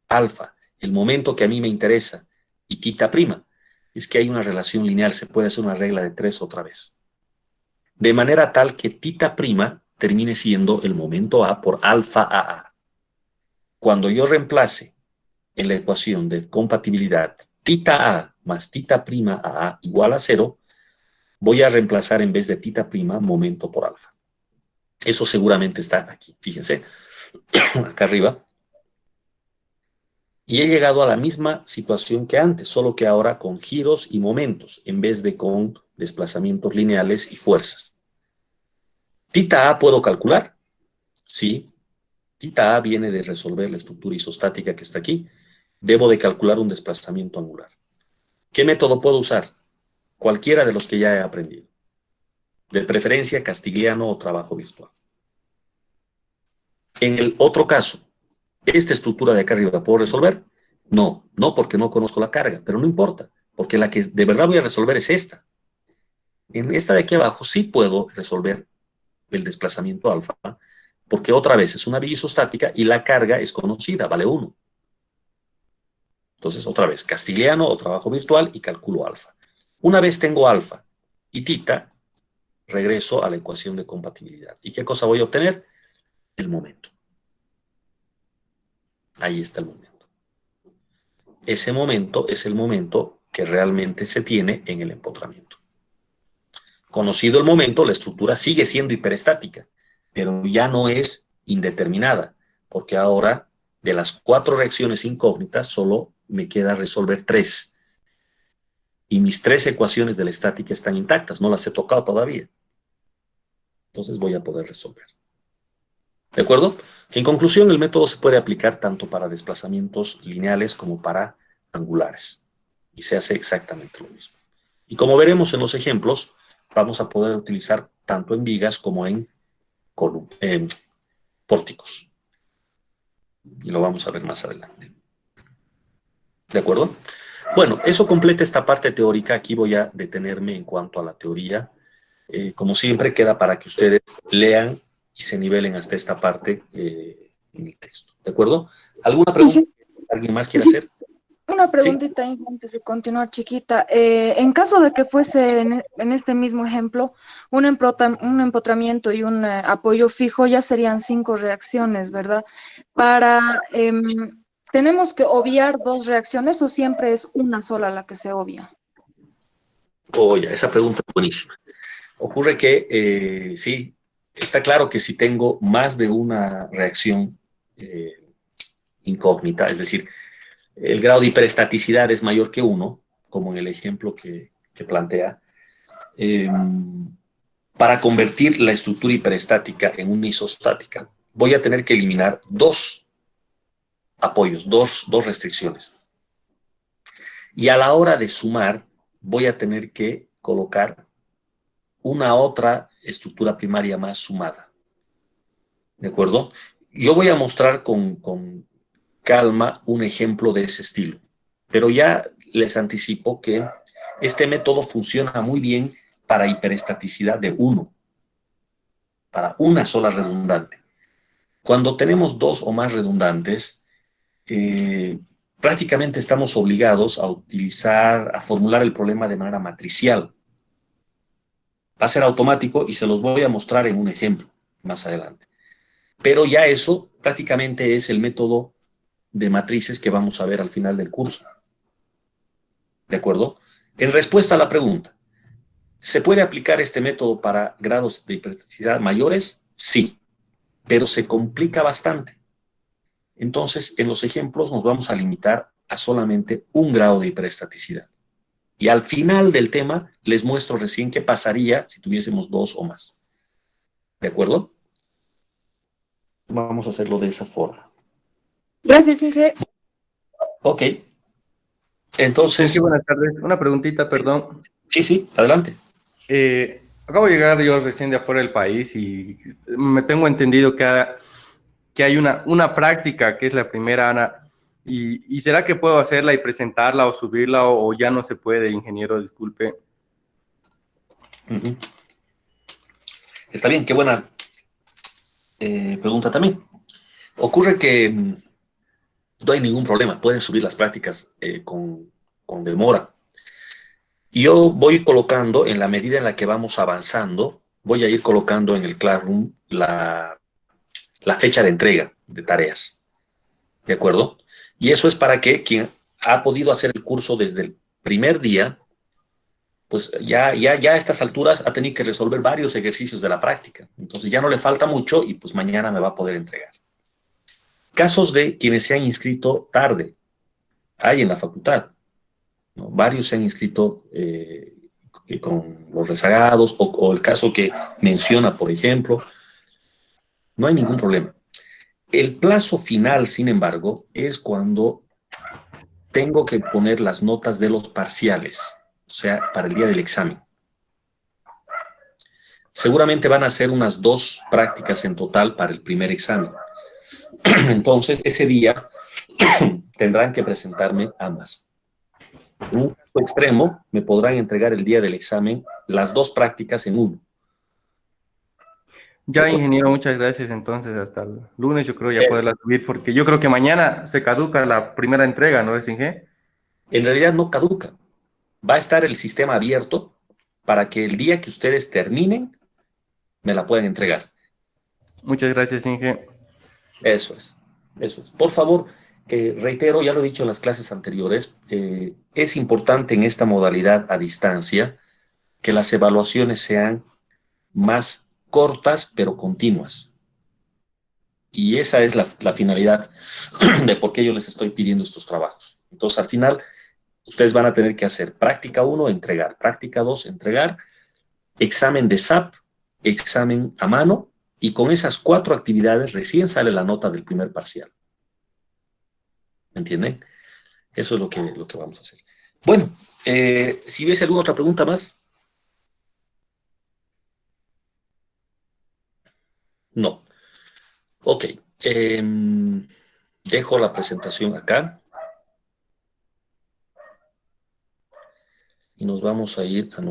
alfa, el momento que a mí me interesa, y tita prima? Es que hay una relación lineal, se puede hacer una regla de tres otra vez. De manera tal que tita prima termine siendo el momento A por alfa AA. Cuando yo reemplace en la ecuación de compatibilidad tita A más tita prima AA igual a cero, voy a reemplazar en vez de tita prima momento por alfa. Eso seguramente está aquí, fíjense, acá arriba. Y he llegado a la misma situación que antes, solo que ahora con giros y momentos, en vez de con desplazamientos lineales y fuerzas. Tita A puedo calcular, sí. Tita A viene de resolver la estructura isostática que está aquí. Debo de calcular un desplazamiento angular. ¿Qué método puedo usar? Cualquiera de los que ya he aprendido. De preferencia, Castigliano o trabajo virtual. En el otro caso, ¿esta estructura de acá arriba la puedo resolver? No, no porque no conozco la carga, pero no importa, porque la que de verdad voy a resolver es esta. En esta de aquí abajo sí puedo resolver el desplazamiento alfa, porque otra vez es una vía isostática y la carga es conocida, vale 1. Entonces, otra vez, Castigliano o trabajo virtual y calculo alfa. Una vez tengo alfa y tita, regreso a la ecuación de compatibilidad. ¿Y qué cosa voy a obtener? El momento. Ahí está el momento. Ese momento es el momento que realmente se tiene en el empotramiento. Conocido el momento, la estructura sigue siendo hiperestática, pero ya no es indeterminada, porque ahora de las 4 reacciones incógnitas solo me queda resolver 3. Y mis 3 ecuaciones de la estática están intactas, no las he tocado todavía. Entonces voy a poder resolver. ¿De acuerdo? En conclusión, el método se puede aplicar tanto para desplazamientos lineales como para angulares. Y se hace exactamente lo mismo. Y como veremos en los ejemplos, vamos a poder utilizar tanto en vigas como en pórticos. Y lo vamos a ver más adelante. ¿De acuerdo? Bueno, eso completa esta parte teórica. Aquí voy a detenerme en cuanto a la teoría. Como siempre, queda para que ustedes lean y se nivelen hasta esta parte en el texto. ¿De acuerdo? ¿Alguna pregunta que alguien más quiera hacer? Una Sí. preguntita Inge, antes de continuar, chiquita. En caso de que fuese en este mismo ejemplo, un empotramiento y un apoyo fijo, ya serían 5 reacciones, ¿verdad? ¿Tenemos que obviar 2 reacciones o siempre es una sola la que se obvia? Oye, esa pregunta es buenísima. Ocurre que sí, está claro que si tengo más de una reacción eh, incógnita, es decir, el grado de hiperestaticidad es mayor que uno, como en el ejemplo que plantea, eh, para convertir la estructura hiperestática en una isostática, voy a tener que eliminar dos apoyos, dos restricciones. Y a la hora de sumar, voy a tener que colocar una otra estructura primaria más sumada. ¿De acuerdo? Yo voy a mostrar con calma un ejemplo de ese estilo, pero ya les anticipo que este método funciona muy bien para hiperestaticidad de uno, para una sola redundante. Cuando tenemos dos o más redundantes, eh, prácticamente estamos obligados a utilizar, a formular el problema de manera matricial. Va a ser automático y se los voy a mostrar en un ejemplo más adelante. Pero ya eso prácticamente es el método de matrices que vamos a ver al final del curso. ¿De acuerdo? En respuesta a la pregunta, ¿se puede aplicar este método para grados de hiperestaticidad mayores? Sí, pero se complica bastante. Entonces, en los ejemplos nos vamos a limitar a solamente un grado de hiperestaticidad. Y al final del tema les muestro recién qué pasaría si tuviésemos dos o más. ¿De acuerdo? Vamos a hacerlo de esa forma. Gracias, Inge. Ok, Inge, entonces, buenas tardes. Una preguntita, perdón. sí, sí, adelante. Acabo de llegar yo recién de afuera del país y me tengo entendido que hay una práctica que es la primera, Ana. ¿Y será que puedo hacerla y presentarla o subirla o ya no se puede, ingeniero? Disculpe. Uh -huh. Está bien, qué buena pregunta también. Ocurre que no hay ningún problema, pueden subir las prácticas con demora. Yo voy colocando, en la medida en la que vamos avanzando, voy a ir colocando en el Classroom la fecha de entrega de tareas, ¿de acuerdo? Y eso es para que quien ha podido hacer el curso desde el primer día, pues ya a estas alturas ha tenido que resolver varios ejercicios de la práctica. Entonces ya no le falta mucho y pues mañana me va a poder entregar. Casos de quienes se han inscrito tarde, hay en la facultad, ¿no? Varios se han inscrito con los rezagados o el caso que menciona, por ejemplo, no hay ningún problema. El plazo final, sin embargo, es cuando tengo que poner las notas de los parciales, o sea, para el día del examen. Seguramente van a ser unas 2 prácticas en total para el primer examen. Entonces, ese día tendrán que presentarme ambas. En un caso extremo, me podrán entregar el día del examen las 2 prácticas en uno. ¿De Ya, acuerdo? ingeniero, muchas gracias. Entonces, hasta el lunes yo creo ya poderla subir porque yo creo que mañana se caduca la primera entrega, ¿no es, Inge? En realidad no caduca. Va a estar el sistema abierto para que el día que ustedes terminen, me la puedan entregar. Muchas gracias, Inge. Eso es, eso es. Por favor, reitero, ya lo he dicho en las clases anteriores, es importante en esta modalidad a distancia que las evaluaciones sean más cortas pero continuas. Y esa es la finalidad de por qué yo les estoy pidiendo estos trabajos. Entonces, al final, ustedes van a tener que hacer práctica 1, entregar, práctica 2, entregar, examen de SAP, examen a mano, y con esas 4 actividades recién sale la nota del primer parcial. ¿Me entienden? Eso es lo que vamos a hacer. Bueno, si hubiese alguna otra pregunta más. No. Ok. Dejo la presentación acá y nos vamos a ir a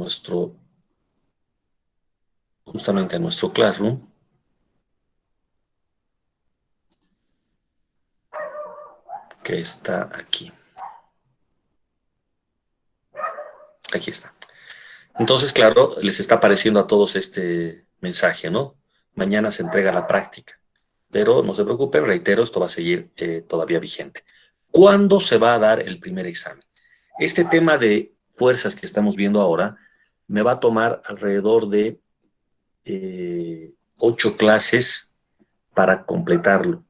justamente a nuestro Classroom. Que está aquí. Aquí está. Entonces, claro, les está apareciendo a todos este mensaje, ¿no? Mañana se entrega la práctica. Pero no se preocupen, reitero, esto va a seguir todavía vigente. ¿Cuándo se va a dar el primer examen? Este tema de fuerzas que estamos viendo ahora me va a tomar alrededor de 8 clases para completarlo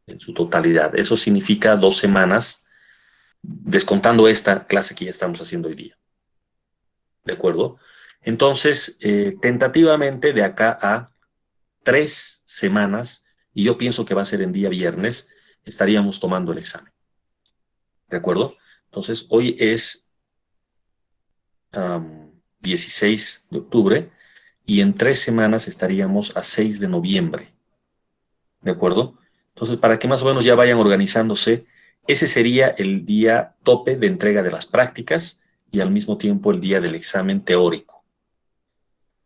en su totalidad. Eso significa 2 semanas, descontando esta clase que ya estamos haciendo hoy día. ¿De acuerdo? Entonces, tentativamente de acá a 3 semanas, y yo pienso que va a ser en día viernes, estaríamos tomando el examen. ¿De acuerdo? Entonces, hoy es 16 de octubre y en 3 semanas estaríamos a 6 de noviembre. ¿De acuerdo? Entonces, para que más o menos ya vayan organizándose, ese sería el día tope de entrega de las prácticas y al mismo tiempo el día del examen teórico.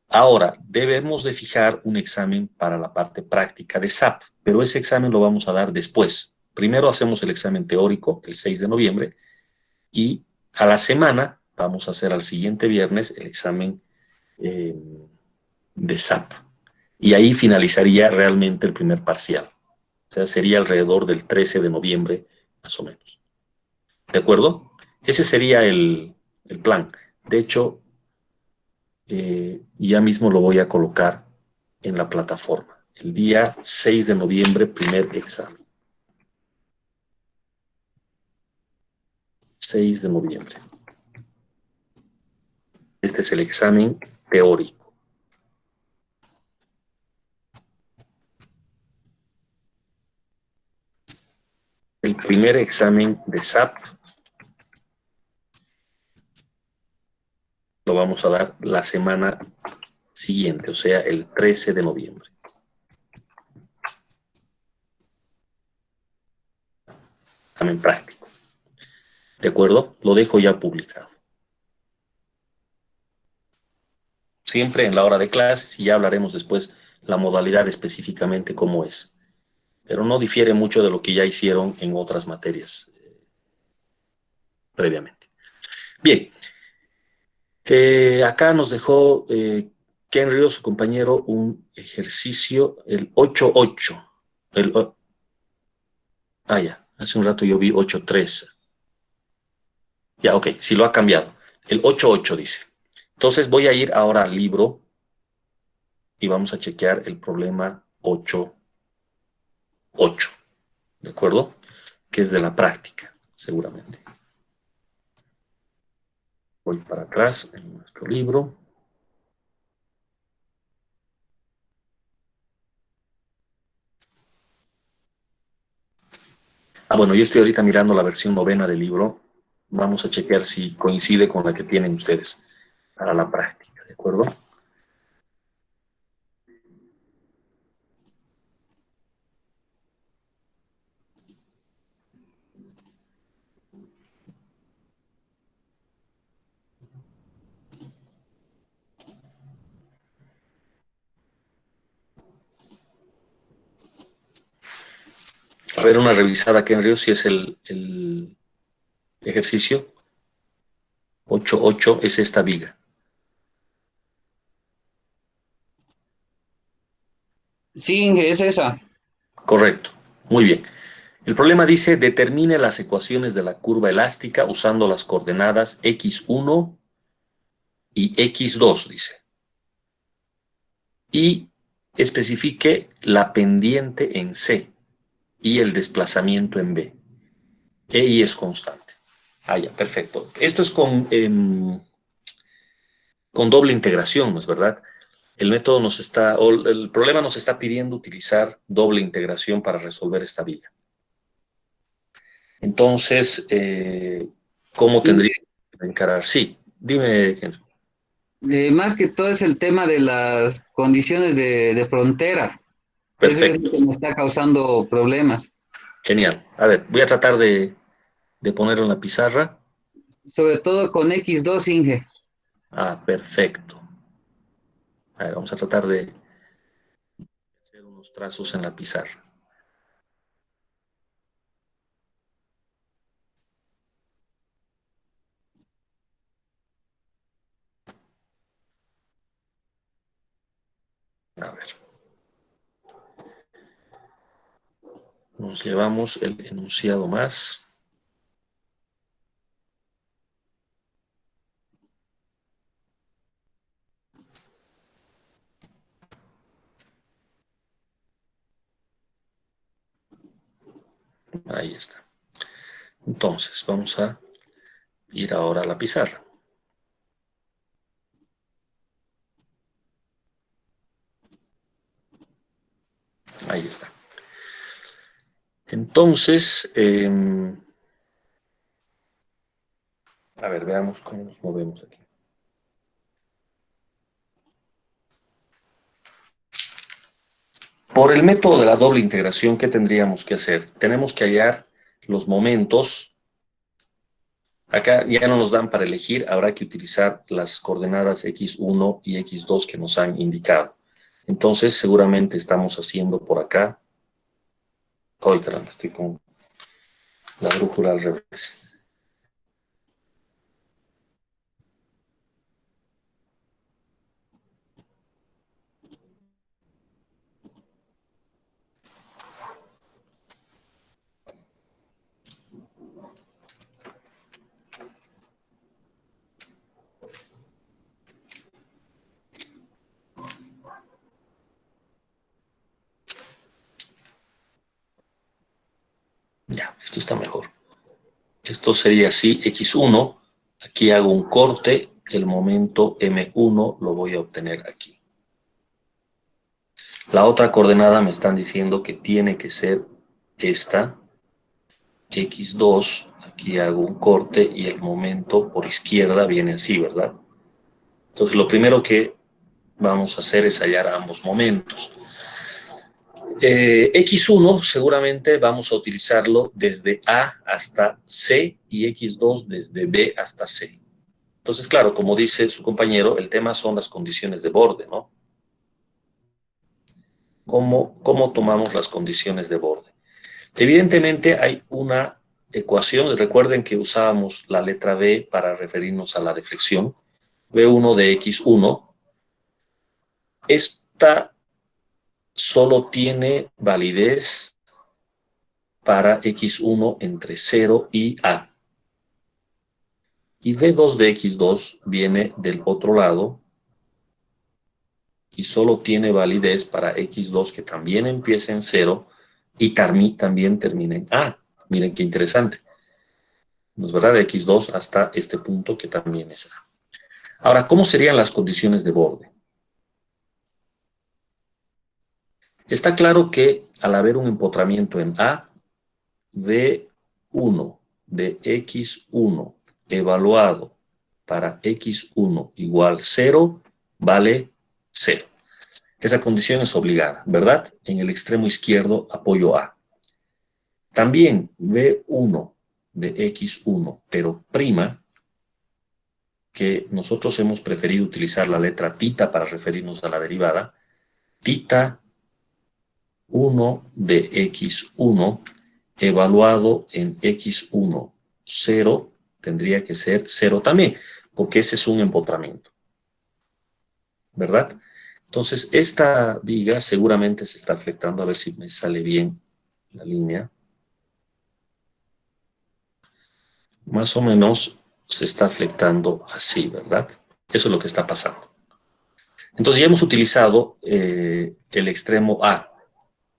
Ahora, debemos de fijar un examen para la parte práctica de SAP, pero ese examen lo vamos a dar después. Primero hacemos el examen teórico el 6 de noviembre y a la semana vamos a hacer al siguiente viernes el examen eh, de SAP. Y ahí finalizaría realmente el primer parcial. O sea, sería alrededor del 13 de noviembre, más o menos. ¿De acuerdo? Ese sería el plan. De hecho, ya mismo lo voy a colocar en la plataforma. El día 6 de noviembre, primer examen. 6 de noviembre. Este es el examen teórico. El primer examen de SAP lo vamos a dar la semana siguiente, o sea, el 13 de noviembre. Examen práctico. ¿De acuerdo? Lo dejo ya publicado. Siempre en la hora de clases y ya hablaremos después la modalidad específicamente cómo es. Pero no difiere mucho de lo que ya hicieron en otras materias previamente. Bien, acá nos dejó Ken Río, su compañero, un ejercicio, el 8-8. Ya, hace un rato yo vi 8-3. Ya, ok, sí lo ha cambiado. El 8-8 dice. Entonces voy a ir ahora al libro y vamos a chequear el problema 8-8. ¿De acuerdo? Que es de la práctica, seguramente. Voy para atrás en nuestro libro. Bueno, yo estoy ahorita mirando la versión 9 del libro. Vamos a chequear si coincide con la que tienen ustedes para la práctica, ¿de acuerdo? A ver, una revisada aquí en Río, si es el ejercicio. 8-8 es esta viga. Sí, es esa. Correcto. Muy bien. El problema dice, determine las ecuaciones de la curva elástica usando las coordenadas x1 y x2, dice. Y especifique la pendiente en C y el desplazamiento en B. E y es constante. Ya, perfecto. Esto es con doble integración, ¿no es verdad? El método el problema nos está pidiendo utilizar doble integración para resolver esta viga. Entonces, ¿cómo tendría que encarar? Sí, dime, Henry. Más que todo es el tema de las condiciones de frontera. Ese es lo Perfecto, que me está causando problemas. genial. A ver, voy a tratar de ponerlo en la pizarra. Sobre todo con X2, Inge. Perfecto. A ver, vamos a tratar de hacer unos trazos en la pizarra. Nos llevamos el enunciado más. Ahí está. Entonces, vamos a ir ahora a la pizarra. Ahí está. Entonces, a ver, veamos cómo nos movemos aquí. Por el método de la doble integración, ¿qué tendríamos que hacer? Tenemos que hallar los momentos. Acá ya no nos dan para elegir, habrá que utilizar las coordenadas x1 y x2 que nos han indicado. Entonces, seguramente estamos haciendo por acá. ¡Ay, caramba! Estoy con la brújula al revés. Ya, esto está mejor. Esto sería así, x1. Aquí hago un corte, el momento m1 lo voy a obtener aquí. La otra coordenada me están diciendo que tiene que ser esta, x2. Aquí hago un corte y el momento por izquierda viene así, ¿verdad? Entonces lo primero que vamos a hacer es hallar ambos momentos. X1 seguramente vamos a utilizarlo desde A hasta C y X2 desde B hasta C. Entonces, claro, como dice su compañero, el tema son las condiciones de borde, ¿no? ¿Cómo tomamos las condiciones de borde? Evidentemente hay una ecuación, recuerden que usábamos la letra B para referirnos a la deflexión, B1 de X1. Esta solo tiene validez para X1 entre 0 y A. Y V2 de X2 viene del otro lado y solo tiene validez para X2 que también empieza en 0 y también termina en A. Miren qué interesante. ¿No es verdad? De X2 hasta este punto que también es A. Ahora, ¿cómo serían las condiciones de borde? Está claro que al haber un empotramiento en A, V1 de X1 evaluado para X1 igual 0 vale 0. Esa condición es obligada, ¿verdad? En el extremo izquierdo apoyo A. También V1 de X1, pero prima, que nosotros hemos preferido utilizar la letra tita para referirnos a la derivada, tita 1 de X1 evaluado en X1, 0, tendría que ser 0 también, porque ese es un empotramiento, ¿verdad? Entonces, esta viga seguramente se está flectando, a ver si me sale bien la línea. Más o menos se está flectando así, ¿verdad? Eso es lo que está pasando. Entonces, ya hemos utilizado el extremo A.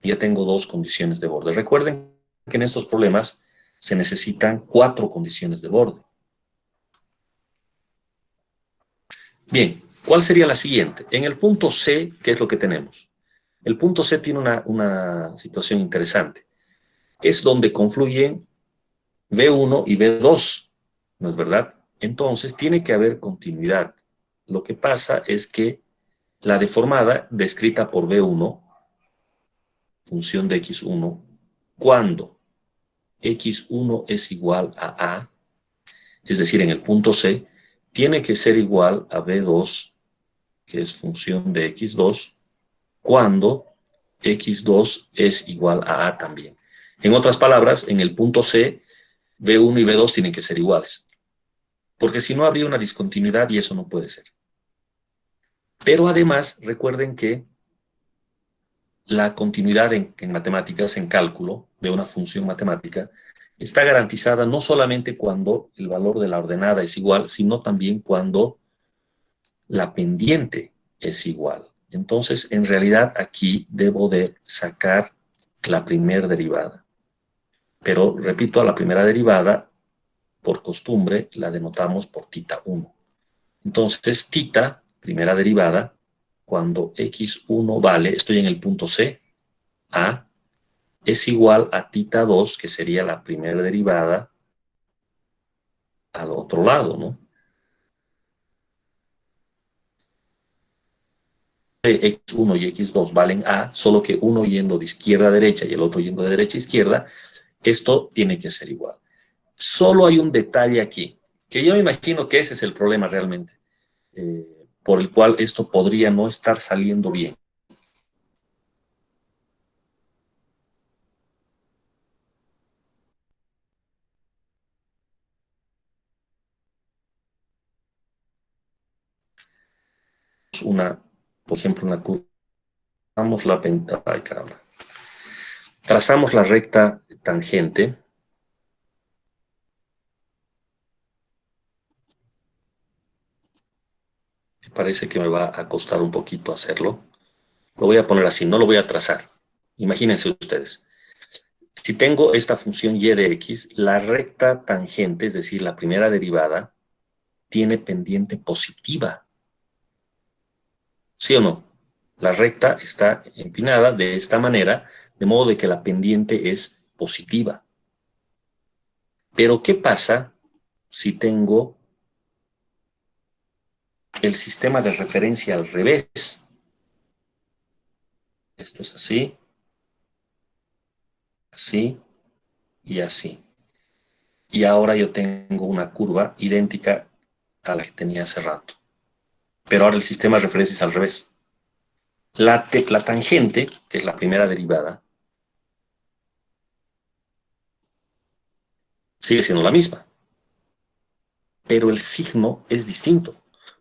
Ya tengo dos condiciones de borde. Recuerden que en estos problemas se necesitan 4 condiciones de borde. Bien, ¿cuál sería la siguiente? En el punto C, ¿qué es lo que tenemos? El punto C tiene una situación interesante. Es donde confluyen V1 y V2, ¿no es verdad? Entonces, tiene que haber continuidad. Lo que pasa es que la deformada, descrita por V1, función de X1, cuando X1 es igual a A, es decir, en el punto C, tiene que ser igual a V2, que es función de X2, cuando X2 es igual a A también. En otras palabras, en el punto C, V1 y V2 tienen que ser iguales, porque si no habría una discontinuidad y eso no puede ser. Pero además, recuerden que la continuidad en matemáticas, en cálculo, de una función matemática está garantizada no solamente cuando el valor de la ordenada es igual, sino también cuando la pendiente es igual. Entonces, en realidad aquí debo de sacar la primera derivada. Pero, repito, a la primera derivada, por costumbre, la denotamos por tita 1. Entonces, tita, primera derivada, cuando x1 vale, estoy en el punto C, A, es igual a tita 2, que sería la primera derivada al otro lado, ¿no? X1 y X2 valen A, solo que uno yendo de izquierda a derecha y el otro yendo de derecha a izquierda, esto tiene que ser igual. Solo hay un detalle aquí, que yo imagino que ese es el problema realmente, por el cual esto podría no estar saliendo bien. Por ejemplo, una curva, trazamos la recta tangente. Me parece que me va a costar un poquito hacerlo. Lo voy a poner así, no lo voy a trazar. Imagínense ustedes. Si tengo esta función y de x, la recta tangente, es decir, la primera derivada, tiene pendiente positiva. ¿Sí o no? La recta está empinada de esta manera, de modo de que la pendiente es positiva. Pero, ¿qué pasa si tengo el sistema de referencia al revés? Esto es así, así y así. Y ahora yo tengo una curva idéntica a la que tenía hace rato. Pero ahora el sistema de referencia es al revés. La tangente, que es la primera derivada, sigue siendo la misma. Pero el signo es distinto.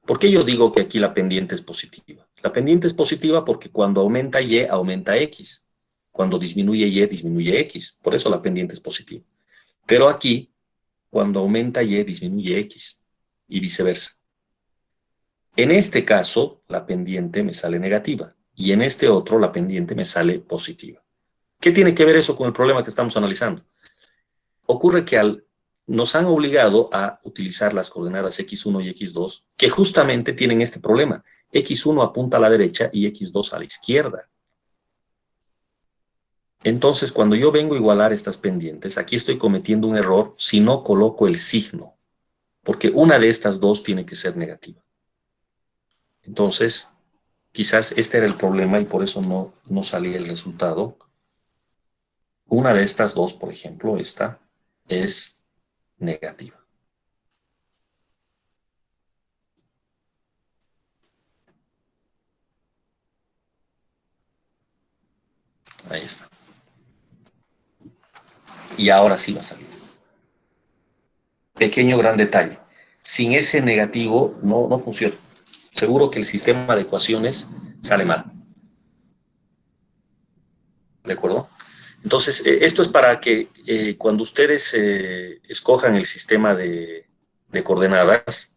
¿Por qué yo digo que aquí la pendiente es positiva? La pendiente es positiva porque cuando aumenta y, aumenta x. Cuando disminuye y, disminuye x. Por eso la pendiente es positiva. Pero aquí, cuando aumenta y, disminuye x. Y viceversa. En este caso, la pendiente me sale negativa. Y en este otro, la pendiente me sale positiva. ¿Qué tiene que ver eso con el problema que estamos analizando? Ocurre que nos han obligado a utilizar las coordenadas x1 y x2, que justamente tienen este problema. x1 apunta a la derecha y x2 a la izquierda. Entonces, cuando yo vengo a igualar estas pendientes, aquí estoy cometiendo un error si no coloco el signo, porque una de estas dos tiene que ser negativa. Entonces, quizás este era el problema y por eso no salía el resultado. Una de estas dos, por ejemplo, esta, es negativa. Ahí está. Y ahora sí va a salir. Pequeño gran detalle. Sin ese negativo no funciona. Seguro que el sistema de ecuaciones sale mal. ¿De acuerdo? Entonces, esto es para que cuando ustedes escojan el sistema de coordenadas,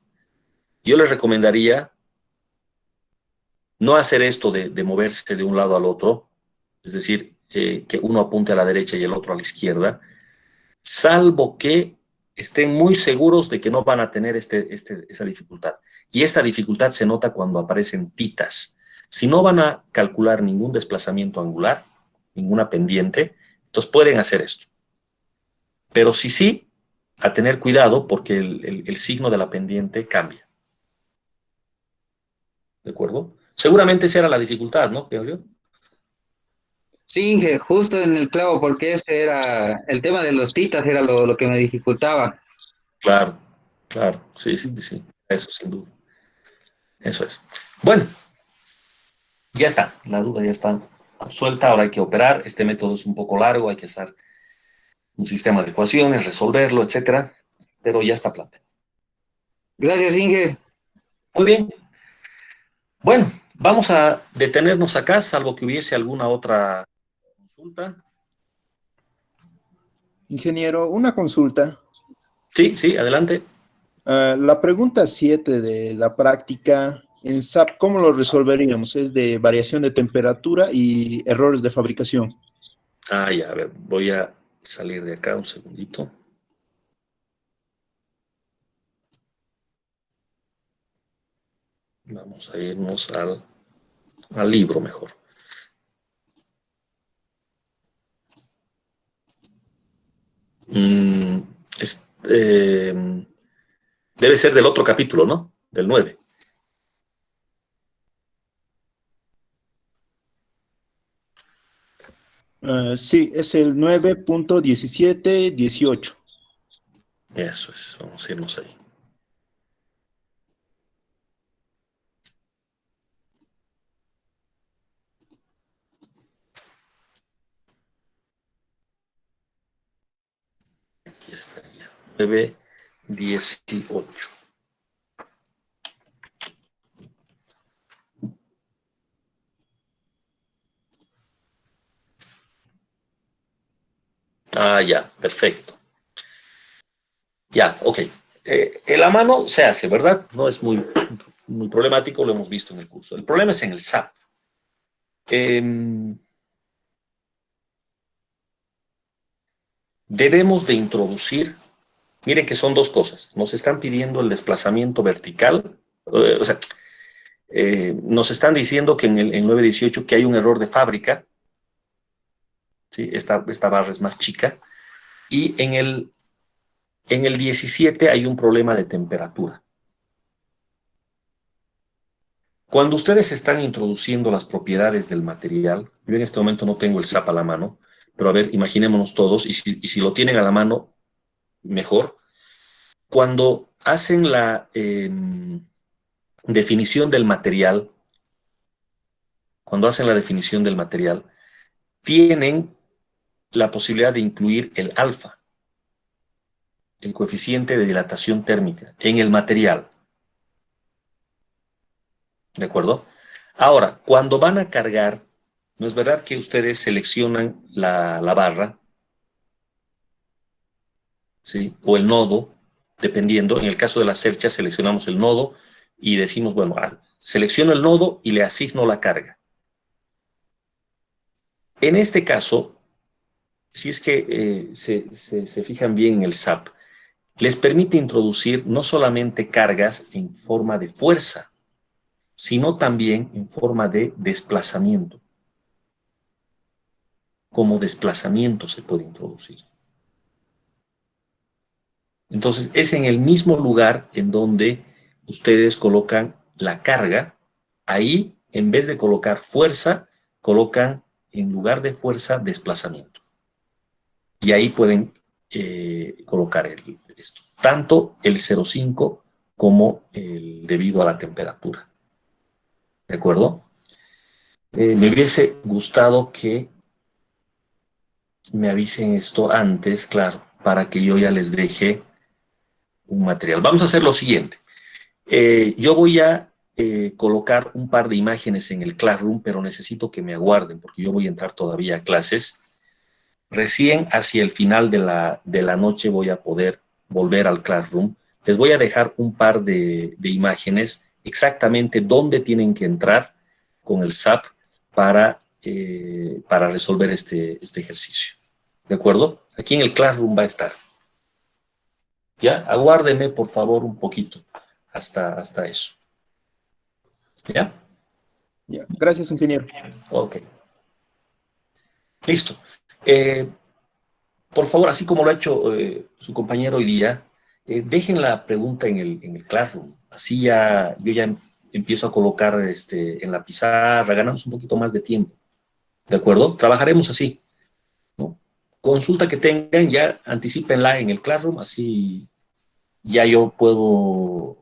yo les recomendaría no hacer esto de moverse de un lado al otro, es decir, que uno apunte a la derecha y el otro a la izquierda, salvo que estén muy seguros de que no van a tener esa dificultad. Y esta dificultad se nota cuando aparecen titas. Si no van a calcular ningún desplazamiento angular, ninguna pendiente, entonces pueden hacer esto. Pero sí, a tener cuidado porque el signo de la pendiente cambia. ¿De acuerdo? Seguramente esa era la dificultad, ¿no, Claudio? Sí, Inge, justo en el clavo, porque ese era el tema de los titas, era lo que me dificultaba. Claro, sí, eso sin duda. Eso es. Bueno, ya está, la duda ya está suelta, ahora hay que operar. Este método es un poco largo, hay que hacer un sistema de ecuaciones, resolverlo, etcétera, pero ya está planteado. Gracias, Inge. Muy bien. Bueno, vamos a detenernos acá, salvo que hubiese alguna otra consulta. Ingeniero, una consulta. Sí, sí, adelante. La pregunta 7 de la práctica en SAP, ¿cómo lo resolveríamos? Es de variación de temperatura y errores de fabricación. Ya, a ver, voy a salir de acá un segundito. Vamos a irnos al libro mejor. Mm, es- eh, Debe ser del otro capítulo, ¿no? Del 9. Sí, es el 9.1718. Eso es, vamos a irnos ahí. Ya estaría. 9.18. Ya, perfecto. Ya, ok. La mano se hace, ¿verdad? No es muy problemático, lo hemos visto en el curso. El problema es en el SAP. Debemos de introducir, miren que son dos cosas. Nos están pidiendo el desplazamiento vertical, o sea, nos están diciendo que en 9.18 que hay un error de fábrica, ¿sí? Esta barra es más chica, y en el 17 hay un problema de temperatura. Cuando ustedes están introduciendo las propiedades del material, yo en este momento no tengo el SAP a la mano, pero a ver, imaginémonos todos, y si lo tienen a la mano, mejor. Cuando hacen la definición del material, tienen la posibilidad de incluir el alfa, el coeficiente de dilatación térmica, en el material. ¿De acuerdo? Ahora, cuando van a cargar, ¿no es verdad que ustedes seleccionan la barra, ¿sí? O el nodo, dependiendo? En el caso de la cercha, seleccionamos el nodo y decimos, bueno, selecciono el nodo y le asigno la carga. En este caso, si es que se fijan bien en el SAP, les permite introducir no solamente cargas en forma de fuerza, sino también en forma de desplazamiento. Como desplazamiento se puede introducir. Entonces, es en el mismo lugar en donde ustedes colocan la carga. Ahí, en vez de colocar fuerza, colocan en lugar de fuerza desplazamiento. Y ahí pueden colocar esto. Tanto el 0,5 como el debido a la temperatura. ¿De acuerdo? Me hubiese gustado que me avisen esto antes, claro, para que yo ya les deje un material. Vamos a hacer lo siguiente. Yo voy a colocar un par de imágenes en el Classroom, pero necesito que me aguarden porque yo voy a entrar todavía a clases. Recién hacia el final de la noche voy a poder volver al Classroom. Les voy a dejar un par de imágenes exactamente dónde tienen que entrar con el SAP para resolver este ejercicio. ¿De acuerdo? Aquí en el Classroom va a estar. ¿Ya? Aguárdeme, por favor, un poquito hasta eso. ¿Ya? Ya, gracias, ingeniero. Ok. Listo. Por favor, así como lo ha hecho su compañero hoy día, dejen la pregunta en el Classroom. Así yo ya empiezo a colocar en la pizarra, ganamos un poquito más de tiempo. ¿De acuerdo? Trabajaremos así, ¿no? Consulta que tengan, ya anticípenla en el Classroom, así ya yo puedo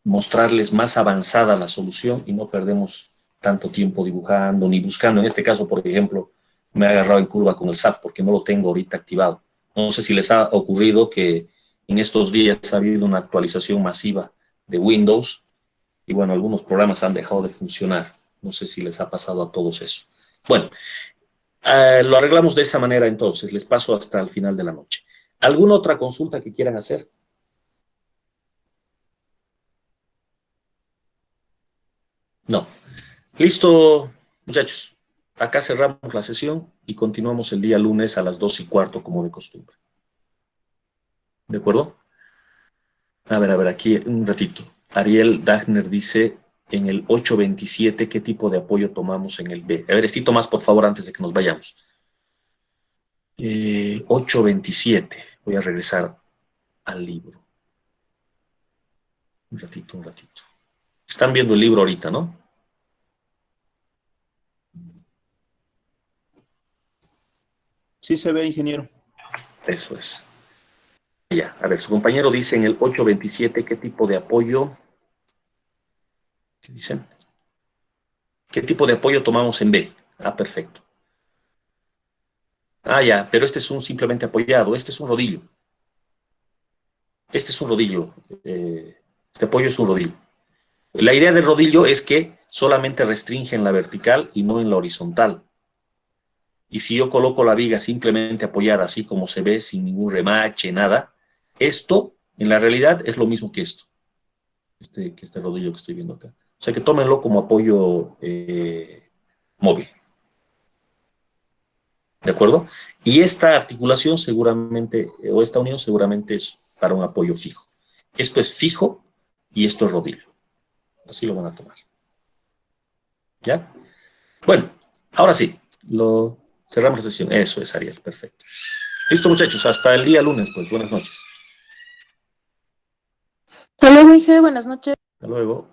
mostrarles más avanzada la solución y no perdemos tanto tiempo dibujando ni buscando. En este caso, por ejemplo, me he agarrado en curva con el SAP porque no lo tengo ahorita activado. No sé si les ha ocurrido que en estos días ha habido una actualización masiva de Windows y bueno, algunos programas han dejado de funcionar. No sé si les ha pasado a todos eso. Bueno, Lo arreglamos de esa manera entonces, les paso hasta el final de la noche. ¿Alguna otra consulta que quieran hacer? No. Listo, muchachos. Acá cerramos la sesión y continuamos el día lunes a las 2:15 como de costumbre. ¿De acuerdo? A ver, aquí un ratito. Ariel Dagner dice en el 827, ¿qué tipo de apoyo tomamos en el B? A ver, Estito más, por favor, antes de que nos vayamos. 827. Voy a regresar al libro. Un ratito. Están viendo el libro ahorita, ¿no? Sí se ve, ingeniero. Eso es. Ya, a ver, su compañero dice en el 827, ¿qué tipo de apoyo? ¿Qué dicen? ¿Qué tipo de apoyo tomamos en B? Ah, perfecto. Ah, ya, pero este es un simplemente apoyado, este es un rodillo. Este apoyo es un rodillo. La idea del rodillo es que solamente restringe en la vertical y no en la horizontal. Y si yo coloco la viga simplemente apoyada así como se ve, sin ningún remache, nada, esto en la realidad es lo mismo que esto. Este rodillo que estoy viendo acá. O sea que tómenlo como apoyo móvil. ¿De acuerdo? Y esta articulación seguramente, o esta unión seguramente es para un apoyo fijo. Esto es fijo y esto es rodillo. Así lo van a tomar. ¿Ya? Bueno, ahora sí, cerramos la sesión. Eso es, Ariel, perfecto. Listo, muchachos, hasta el día lunes, pues buenas noches. Hasta luego, Inge, buenas noches. Hasta luego.